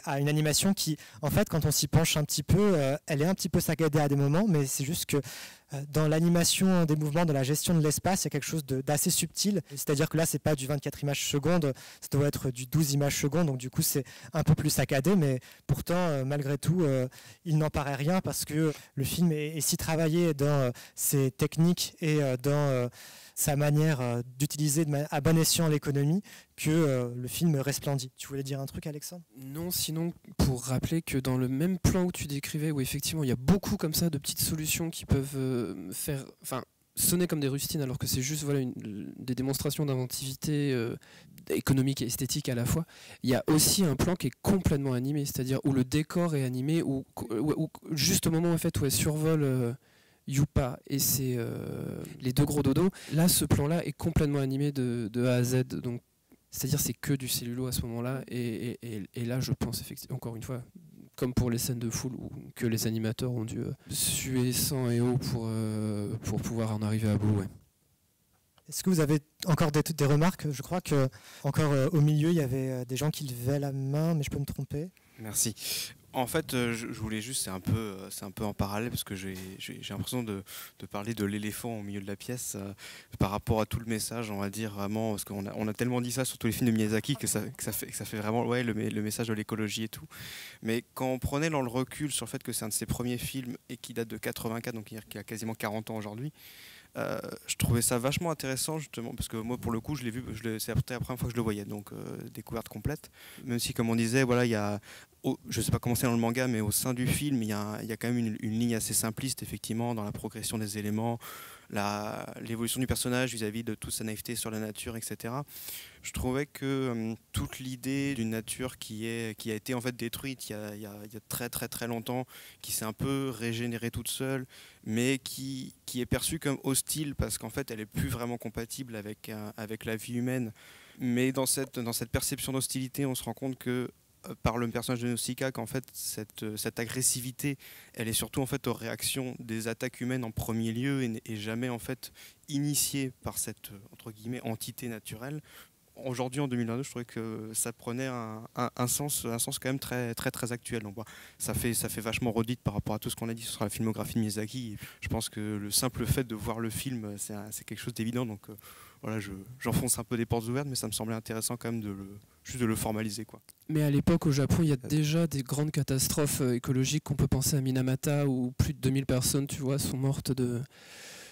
à une animation qui, en fait, quand on s'y penche un petit peu, elle est un petit peu saccadée à des moments, mais c'est juste que dans l'animation des mouvements, dans la gestion de l'espace, il y a quelque chose d'assez subtil. C'est-à-dire que là, c'est pas du 24 images secondes, ça doit être du 12 images secondes. Donc du coup, c'est un peu plus saccadé. Mais pourtant, malgré tout, il n'en paraît rien parce que le film est si travaillé dans ses techniques et dans sa manière d'utiliser à bon escient l'économie que le film resplendit. Tu voulais dire un truc, Alexandre ? Non, sinon, pour rappeler que dans le même plan où tu décrivais, où effectivement il y a beaucoup comme ça de petites solutions qui peuvent sonner comme des rustines, alors que c'est juste des démonstrations d'inventivité économique et esthétique à la fois, il y a aussi un plan qui est complètement animé, c'est-à-dire où le décor est animé, où juste au moment en fait, où elle survole Youpa et c'est les deux gros dodos, là ce plan-là est complètement animé de A à Z, donc c'est-à-dire c'est que du cellulo à ce moment-là, et là je pense effectivement, encore une fois, comme pour les scènes de foule, que les animateurs ont dû suer sang et eau pour pouvoir en arriver à bout. Ouais. Est-ce que vous avez encore des remarques ? Je crois que encore au milieu, il y avait des gens qui levaient la main, mais je peux me tromper. Merci. En fait, je voulais juste, c'est un peu en parallèle parce que j'ai l'impression de parler de l'éléphant au milieu de la pièce par rapport à tout le message, on va dire vraiment, parce qu'on a tellement dit ça sur tous les films de Miyazaki que ça fait vraiment le message de l'écologie et tout. Mais quand on prenait dans le recul sur le fait que c'est un de ses premiers films et qui date de 84, donc qui a quasiment 40 ans aujourd'hui, je trouvais ça vachement intéressant justement parce que moi pour le coup je l'ai vu, c'est la première fois que je le voyais, donc découverte complète, même si comme on disait voilà, il y a je sais pas comment c'est dans le manga, mais au sein du film il y a quand même une ligne assez simpliste effectivement dans la progression des éléments, l'évolution du personnage vis-à-vis de toute sa naïveté sur la nature, etc. Je trouvais que toute l'idée d'une nature qui a été en fait détruite il y a très très très longtemps, qui s'est un peu régénérée toute seule, mais qui est perçue comme hostile parce qu'en fait elle est plus vraiment compatible avec la vie humaine. Mais dans cette perception d'hostilité, on se rend compte que par le personnage de Nausicaa qu'en fait cette agressivité elle est surtout en fait aux réactions des attaques humaines en premier lieu et jamais en fait initiée par cette entre guillemets entité naturelle. aujourd'hui en 2022, je trouvais que ça prenait un sens quand même très très très actuel. Donc, ça fait vachement redite par rapport à tout ce qu'on a dit sur la filmographie de Miyazaki. Je pense que le simple fait de voir le film, c'est quelque chose d'évident. Donc voilà, j'enfonce un peu des portes ouvertes, mais ça me semblait intéressant quand même juste de le formaliser, quoi. Mais à l'époque, au Japon, il y a déjà des grandes catastrophes écologiques. On peut penser à Minamata, où plus de 2000 personnes, tu vois, sont mortes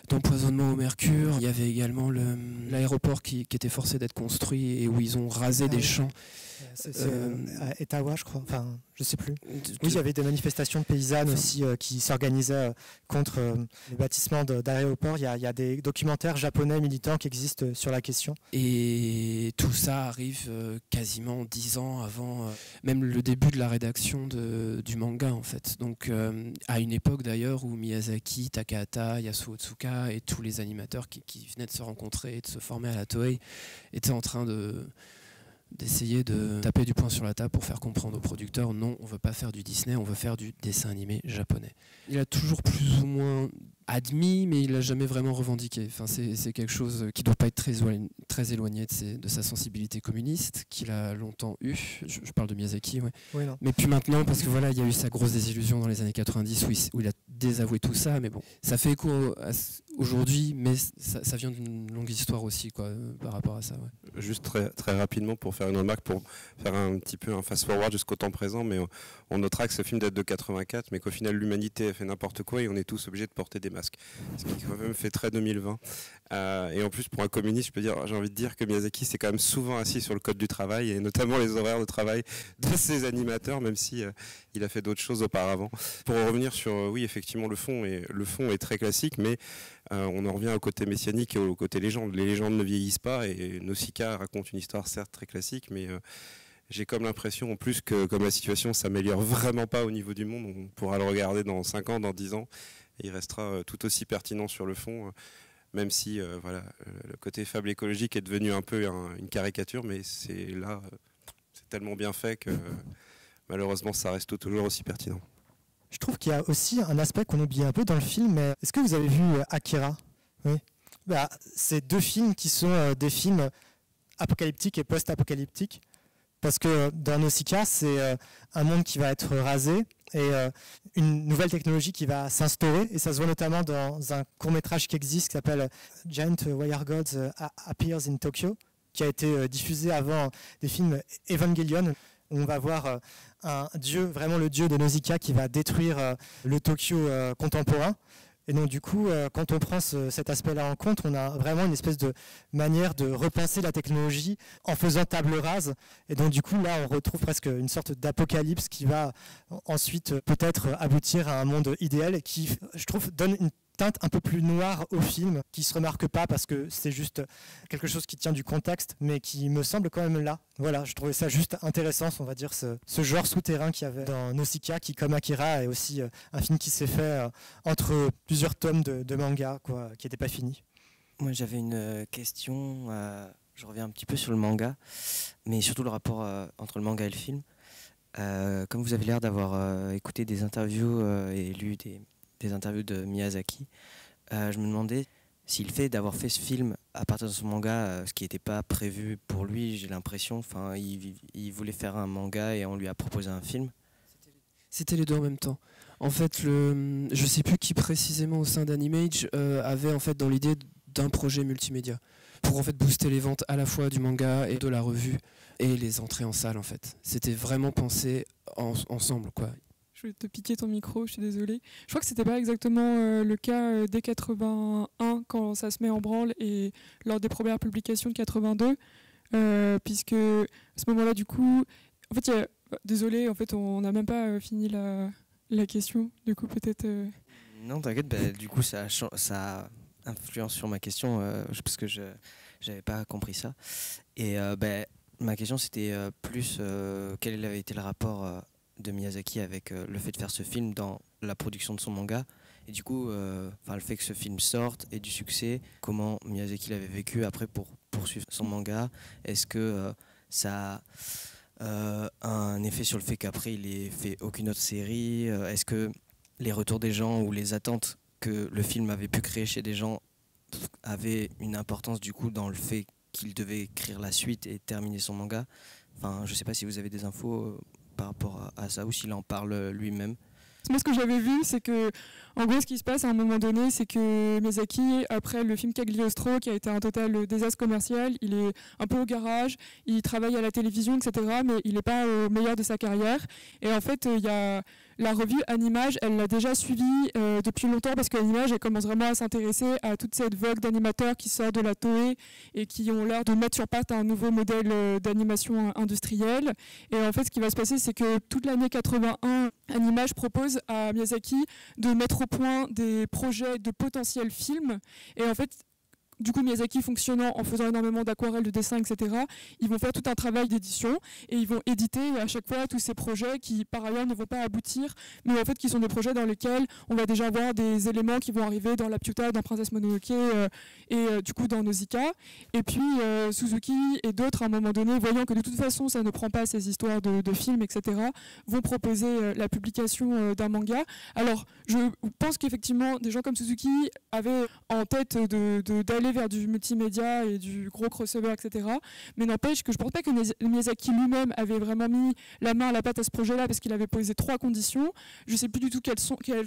d'empoisonnement au mercure. Il y avait également l'aéroport qui était forcé d'être construit et où ils ont rasé des champs. C'est à Etawa, je crois. Enfin, je sais plus. Oui, il y avait des manifestations paysannes aussi qui s'organisaient contre le bâtissement d'aéroports. Il y a des documentaires japonais militants qui existent sur la question. Et tout ça arrive quasiment 10 ans avant même le début de la rédaction du manga, en fait. Donc, à une époque d'ailleurs où Miyazaki, Takahata, Yasuo Otsuka et tous les animateurs qui venaient de se rencontrer et de se former à la Toei étaient en train d'essayer de taper du poing sur la table pour faire comprendre aux producteurs non, on veut pas faire du Disney, on veut faire du dessin animé japonais. Il a toujours plus ou moins admis, mais il l'a jamais vraiment revendiqué. Enfin, c'est quelque chose qui doit pas être très éloigné de sa sensibilité communiste, qu'il a longtemps eu. Je parle de Miyazaki, ouais. Oui, non. Mais puis maintenant, parce que voilà, il y a eu sa grosse désillusion dans les années 90 où il a désavoué tout ça, mais bon, ça fait écho aujourd'hui, mais ça vient d'une longue histoire aussi, quoi, par rapport à ça. Ouais. Juste très, très rapidement pour faire une remarque, pour faire un petit peu un fast-forward jusqu'au temps présent, mais on notera que ce film date de 84, mais qu'au final l'humanité a fait n'importe quoi et on est tous obligés de porter des masques. Ce qui quand même fait très 2020. Et en plus, pour un communiste, j'ai envie de dire que Miyazaki s'est quand même souvent assis sur le code du travail et notamment les horaires de travail de ses animateurs, même si il a fait d'autres choses auparavant. Pour revenir sur, oui, effectivement, le fond est très classique, mais on en revient au côté messianique et au côté légende. Les légendes ne vieillissent pas et Nausicaa raconte une histoire certes très classique, mais j'ai comme l'impression en plus que comme la situation s'améliore vraiment pas au niveau du monde, on pourra le regarder dans 5 ans, dans 10 ans, et il restera tout aussi pertinent sur le fond, même si voilà, le côté fable écologique est devenu un peu une caricature, mais c'est tellement bien fait que malheureusement ça reste toujours aussi pertinent. Je trouve qu'il y a aussi un aspect qu'on oublie un peu dans le film. Est-ce que vous avez vu Akira ? Oui. C'est 2 films qui sont des films apocalyptiques et post-apocalyptiques. Parce que dans Nausicaa, c'est un monde qui va être rasé et une nouvelle technologie qui va s'instaurer. Et ça se voit notamment dans un court-métrage qui existe qui s'appelle Giant Wire Gods Appears in Tokyo, qui a été diffusé avant des films Evangelion, où on va voir un dieu, vraiment le dieu de Nausicaa, qui va détruire le Tokyo contemporain. Et donc du coup, quand on prend cet aspect-là en compte, on a vraiment une espèce de manière de repenser la technologie en faisant table rase. Et donc du coup, là, on retrouve presque une sorte d'apocalypse qui va ensuite peut-être aboutir à un monde idéal et qui, je trouve, donne une teinte un peu plus noire au film, qui se remarque pas parce que c'est juste quelque chose qui tient du contexte, mais qui me semble quand même là. Voilà, je trouvais ça juste intéressant, on va dire, ce genre souterrain qu'il y avait dans Nausicaa, qui, comme Akira, est aussi un film qui s'est fait entre plusieurs tomes de manga, quoi, qui n'était pas fini. Moi, j'avais une question. Je reviens un petit peu sur le manga, mais surtout le rapport entre le manga et le film. Comme vous avez l'air d'avoir écouté des interviews et lu des interviews de Miyazaki, je me demandais si le fait d'avoir fait ce film à partir de son manga, ce qui n'était pas prévu pour lui, j'ai l'impression, il voulait faire un manga et on lui a proposé un film. C'était les deux en même temps. En fait, je sais plus qui précisément au sein d'Animage avait en fait dans l'idée d'un projet multimédia pour en fait booster les ventes à la fois du manga et de la revue et les entrées en salle en fait. C'était vraiment pensé ensemble, quoi. Je vais te piquer ton micro, je suis désolée. Je crois que c'était pas exactement le cas dès 81 quand ça se met en branle et lors des premières publications de 82, puisque à ce moment-là, du coup, en fait, désolée, en fait, on n'a même pas fini la question. Du coup, peut-être. Non, t'inquiète. Du coup, ça influence sur ma question parce que je n'avais pas compris ça. Et ma question, c'était plus quel avait été le rapport de Miyazaki avec le fait de faire ce film dans la production de son manga et du coup le fait que ce film sorte et du succès, comment Miyazaki l'avait vécu après pour poursuivre son manga. Est-ce que ça a un effet sur le fait qu'après il ait fait aucune autre série? Est-ce que les retours des gens ou les attentes que le film avait pu créer chez des gens avaient une importance du coup dans le fait qu'il devait écrire la suite et terminer son manga. Enfin, je sais pas si vous avez des infos par rapport à ça ou s'il en parle lui-même. Moi, ce que j'avais vu, c'est que, en gros, ce qui se passe à un moment donné, c'est que Miyazaki, après le film Cagliostro, qui a été un total désastre commercial, il est un peu au garage, il travaille à la télévision, etc., mais il n'est pas au meilleur de sa carrière. Et en fait, il y a la revue Animage, elle l'a déjà suivi depuis longtemps, parce qu'Animage, elle commence vraiment à s'intéresser à toute cette vogue d'animateurs qui sort de la Toei et qui ont l'air de mettre sur pattes un nouveau modèle d'animation industrielle. Et en fait, ce qui va se passer, c'est que toute l'année 81, Animage propose à Miyazaki de mettre au point des projets de potentiels films. Et en fait, du coup, Miyazaki fonctionnant en faisant énormément d'aquarelles, de dessins, etc., ils vont faire tout un travail d'édition et ils vont éditer à chaque fois tous ces projets qui, par ailleurs, ne vont pas aboutir, mais en fait qui sont des projets dans lesquels on va déjà avoir des éléments qui vont arriver dans La Piuta, dans Princesse Mononoke et du coup dans Nausicaa. Et puis Suzuki et d'autres, à un moment donné, voyant que de toute façon ça ne prend pas ces histoires de films, etc., vont proposer la publication d'un manga. Alors, je pense qu'effectivement, des gens comme Suzuki avaient en tête d'aller vers du multimédia et du gros crossover, etc. Mais n'empêche que je ne pense pas que Miyazaki lui-même avait vraiment mis la main à la pâte à ce projet-là parce qu'il avait posé 3 conditions. Je ne sais plus du tout quelles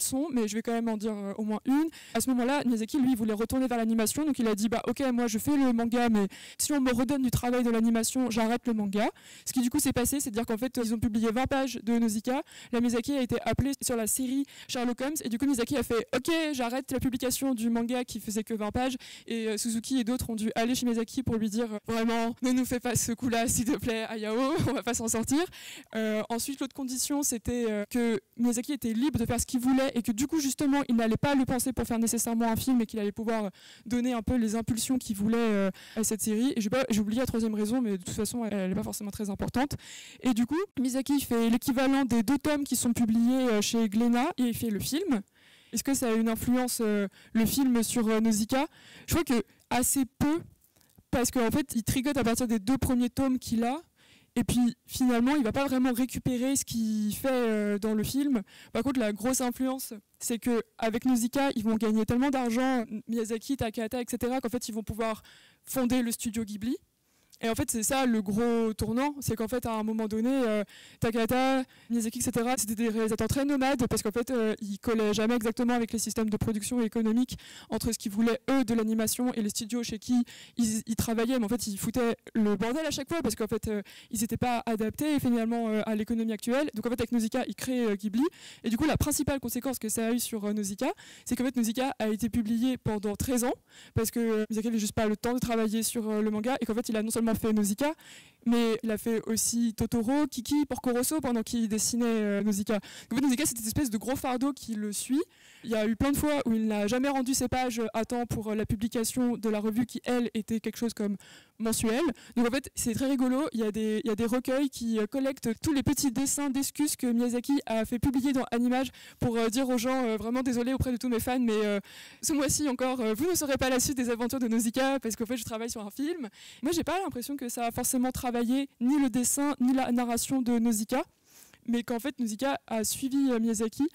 sont, mais je vais quand même en dire au moins une. À ce moment-là, Miyazaki, lui, voulait retourner vers l'animation, donc il a dit ok, moi je fais le manga, mais si on me redonne du travail de l'animation, j'arrête le manga. Ce qui du coup s'est passé, c'est-à-dire qu'en fait, ils ont publié 20 pages de Nausicaa. La Miyazaki a été appelée sur la série Sherlock Holmes, et du coup Miyazaki a fait ok, j'arrête la publication du manga qui faisait que 20 pages, et Suzuki et d'autres ont dû aller chez Miyazaki pour lui dire vraiment ne nous fais pas ce coup-là s'il te plaît Hayao, on va pas s'en sortir. Ensuite l'autre condition c'était que Miyazaki était libre de faire ce qu'il voulait et que du coup justement il n'allait pas le penser pour faire nécessairement un film et qu'il allait pouvoir donner un peu les impulsions qu'il voulait à cette série. Et j'ai oublié la 3e raison, mais de toute façon elle n'est pas forcément très importante. Et du coup Miyazaki fait l'équivalent des 2 tomes qui sont publiés chez Glénat et il fait le film. Est-ce que ça a une influence, le film, sur Nausicaa? Je crois que assez peu, parce qu'en fait, il tricote à partir des 2 premiers tomes qu'il a, et puis finalement, il ne va pas vraiment récupérer ce qu'il fait dans le film. Par contre, la grosse influence, c'est qu'avec Nausicaa, ils vont gagner tellement d'argent, Miyazaki, Takahata, etc., qu'en fait, ils vont pouvoir fonder le studio Ghibli. Et en fait, c'est ça le gros tournant, c'est qu'en fait, à un moment donné, Takahata, Miyazaki, etc., c'était des réalisateurs très nomades parce qu'en fait, ils collaient jamais exactement avec les systèmes de production économique entre ce qu'ils voulaient, eux, de l'animation et les studios chez qui ils travaillaient. Mais en fait, ils foutaient le bordel à chaque fois parce qu'en fait, ils n'étaient pas adaptés finalement à l'économie actuelle. Donc en fait, avec Nausicaa, ils créent Ghibli. Et du coup, la principale conséquence que ça a eu sur Nausicaa, c'est qu'en fait, Nausicaa a été publié pendant 13 ans parce que Miyazaki n'avait juste pas le temps de travailler sur le manga et qu'en fait, il a non seulement fait Nausicaa, mais il a fait aussi Totoro, Kiki, Porco Rosso pendant qu'il dessinait Nausicaa. En fait, Nausicaa, c'est cette espèce de gros fardeau qui le suit. Il y a eu plein de fois où il n'a jamais rendu ses pages à temps pour la publication de la revue qui, elle, était quelque chose comme mensuelle. Donc en fait, c'est très rigolo. Il y a des recueils qui collectent tous les petits dessins d'excuses que Miyazaki a fait publier dans Animage pour dire aux gens vraiment désolé auprès de tous mes fans, mais ce mois-ci encore, vous ne saurez pas la suite des aventures de Nausicaa parce qu'en fait, je travaille sur un film. Moi, j'ai pas l'impression que ça a forcément travaillé ni le dessin ni la narration de Nausicaa, mais qu'en fait, Nausicaa a suivi Miyazaki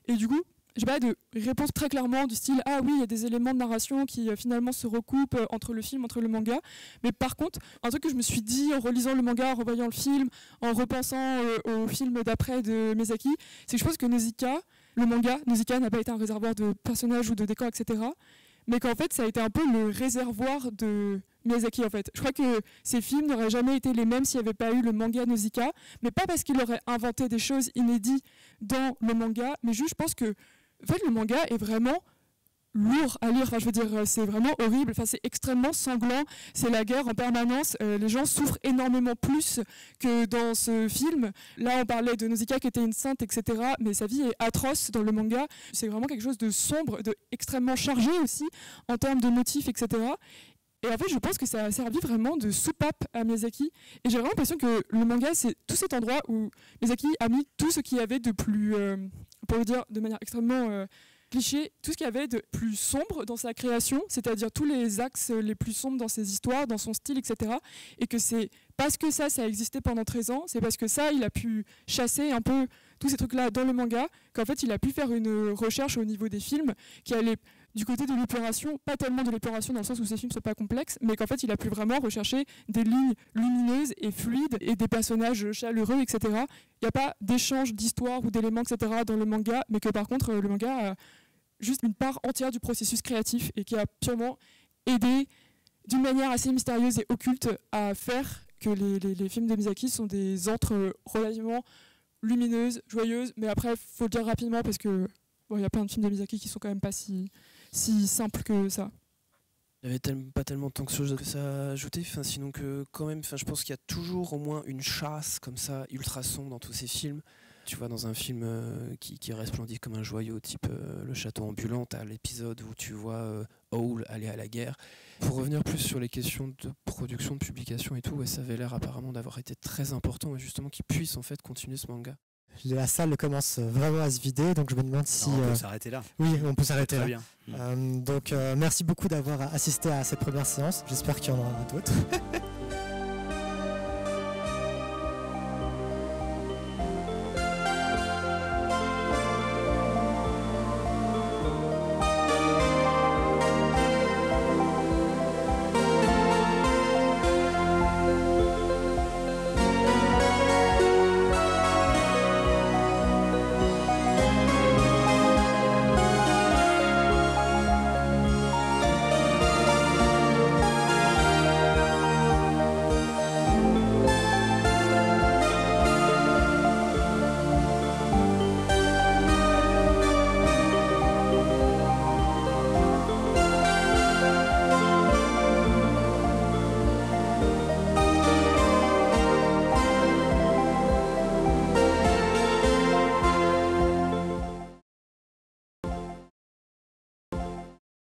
et du coup, j'ai pas de réponse très clairement du style ah oui il y a des éléments de narration qui finalement se recoupent entre le film, entre le manga, mais par contre un truc que je me suis dit en relisant le manga, en revoyant le film, en repensant au film d'après de Miyazaki, c'est que je pense que Nausicaa, le manga Nausicaa n'a pas été un réservoir de personnages ou de décors, etc., mais qu'en fait ça a été un peu le réservoir de Miyazaki en fait. Je crois que ces films n'auraient jamais été les mêmes s'il n'y avait pas eu le manga Nausicaa, mais pas parce qu'il aurait inventé des choses inédites dans le manga, mais juste je pense que en fait, le manga est vraiment lourd à lire. Enfin, je veux dire, c'est vraiment horrible. Enfin, c'est extrêmement sanglant. C'est la guerre en permanence. Les gens souffrent énormément plus que dans ce film. Là, on parlait de Nausicaa qui était une sainte, etc. Mais sa vie est atroce dans le manga. C'est vraiment quelque chose de sombre, de extrêmement chargé aussi en termes de motifs, etc. Et en fait, je pense que ça a servi vraiment de soupape à Miyazaki. Et j'ai vraiment l'impression que le manga, c'est tout cet endroit où Miyazaki a mis tout ce qu'il y avait de plus, pour le dire de manière extrêmement cliché, tout ce qu'il y avait de plus sombre dans sa création, c'est-à-dire tous les axes les plus sombres dans ses histoires, dans son style, etc. Et que c'est parce que ça a existé pendant 13 ans, c'est parce que ça, il a pu chasser un peu tous ces trucs-là dans le manga, qu'en fait, il a pu faire une recherche au niveau des films qui allait du côté de l'épuration, pas tellement de l'épuration dans le sens où ces films sont pas complexes, mais qu'en fait il a pu vraiment rechercher des lignes lumineuses et fluides et des personnages chaleureux, etc. Il n'y a pas d'échange d'histoire ou d'éléments, etc. dans le manga, mais que par contre le manga a juste une part entière du processus créatif et qui a purement aidé d'une manière assez mystérieuse et occulte à faire que les films de Miyazaki sont des œuvres relativement lumineuses, joyeuses, mais après faut le dire rapidement parce que il y a plein de films de Miyazaki qui sont quand même pas si simples que ça. Il n'y avait pas tellement tant que chose que ça à ajouter, sinon que quand même, je pense qu'il y a toujours au moins une chasse comme ça, ultra sombre dans tous ces films. Tu vois, dans un film qui resplendit comme un joyau, type Le Château ambulant, t'as l'épisode où tu vois Howl aller à la guerre. Pour revenir plus sur les questions de production, de publication et tout, ouais, ça avait l'air apparemment d'avoir été très important, et justement qu'ils puissent en fait continuer ce manga. La salle commence vraiment à se vider, donc je me demande si... Non, on peut s'arrêter là. Oui, on peut s'arrêter Très là. bien. Donc merci beaucoup d'avoir assisté à cette première séance. J'espère qu'il y en aura d'autres.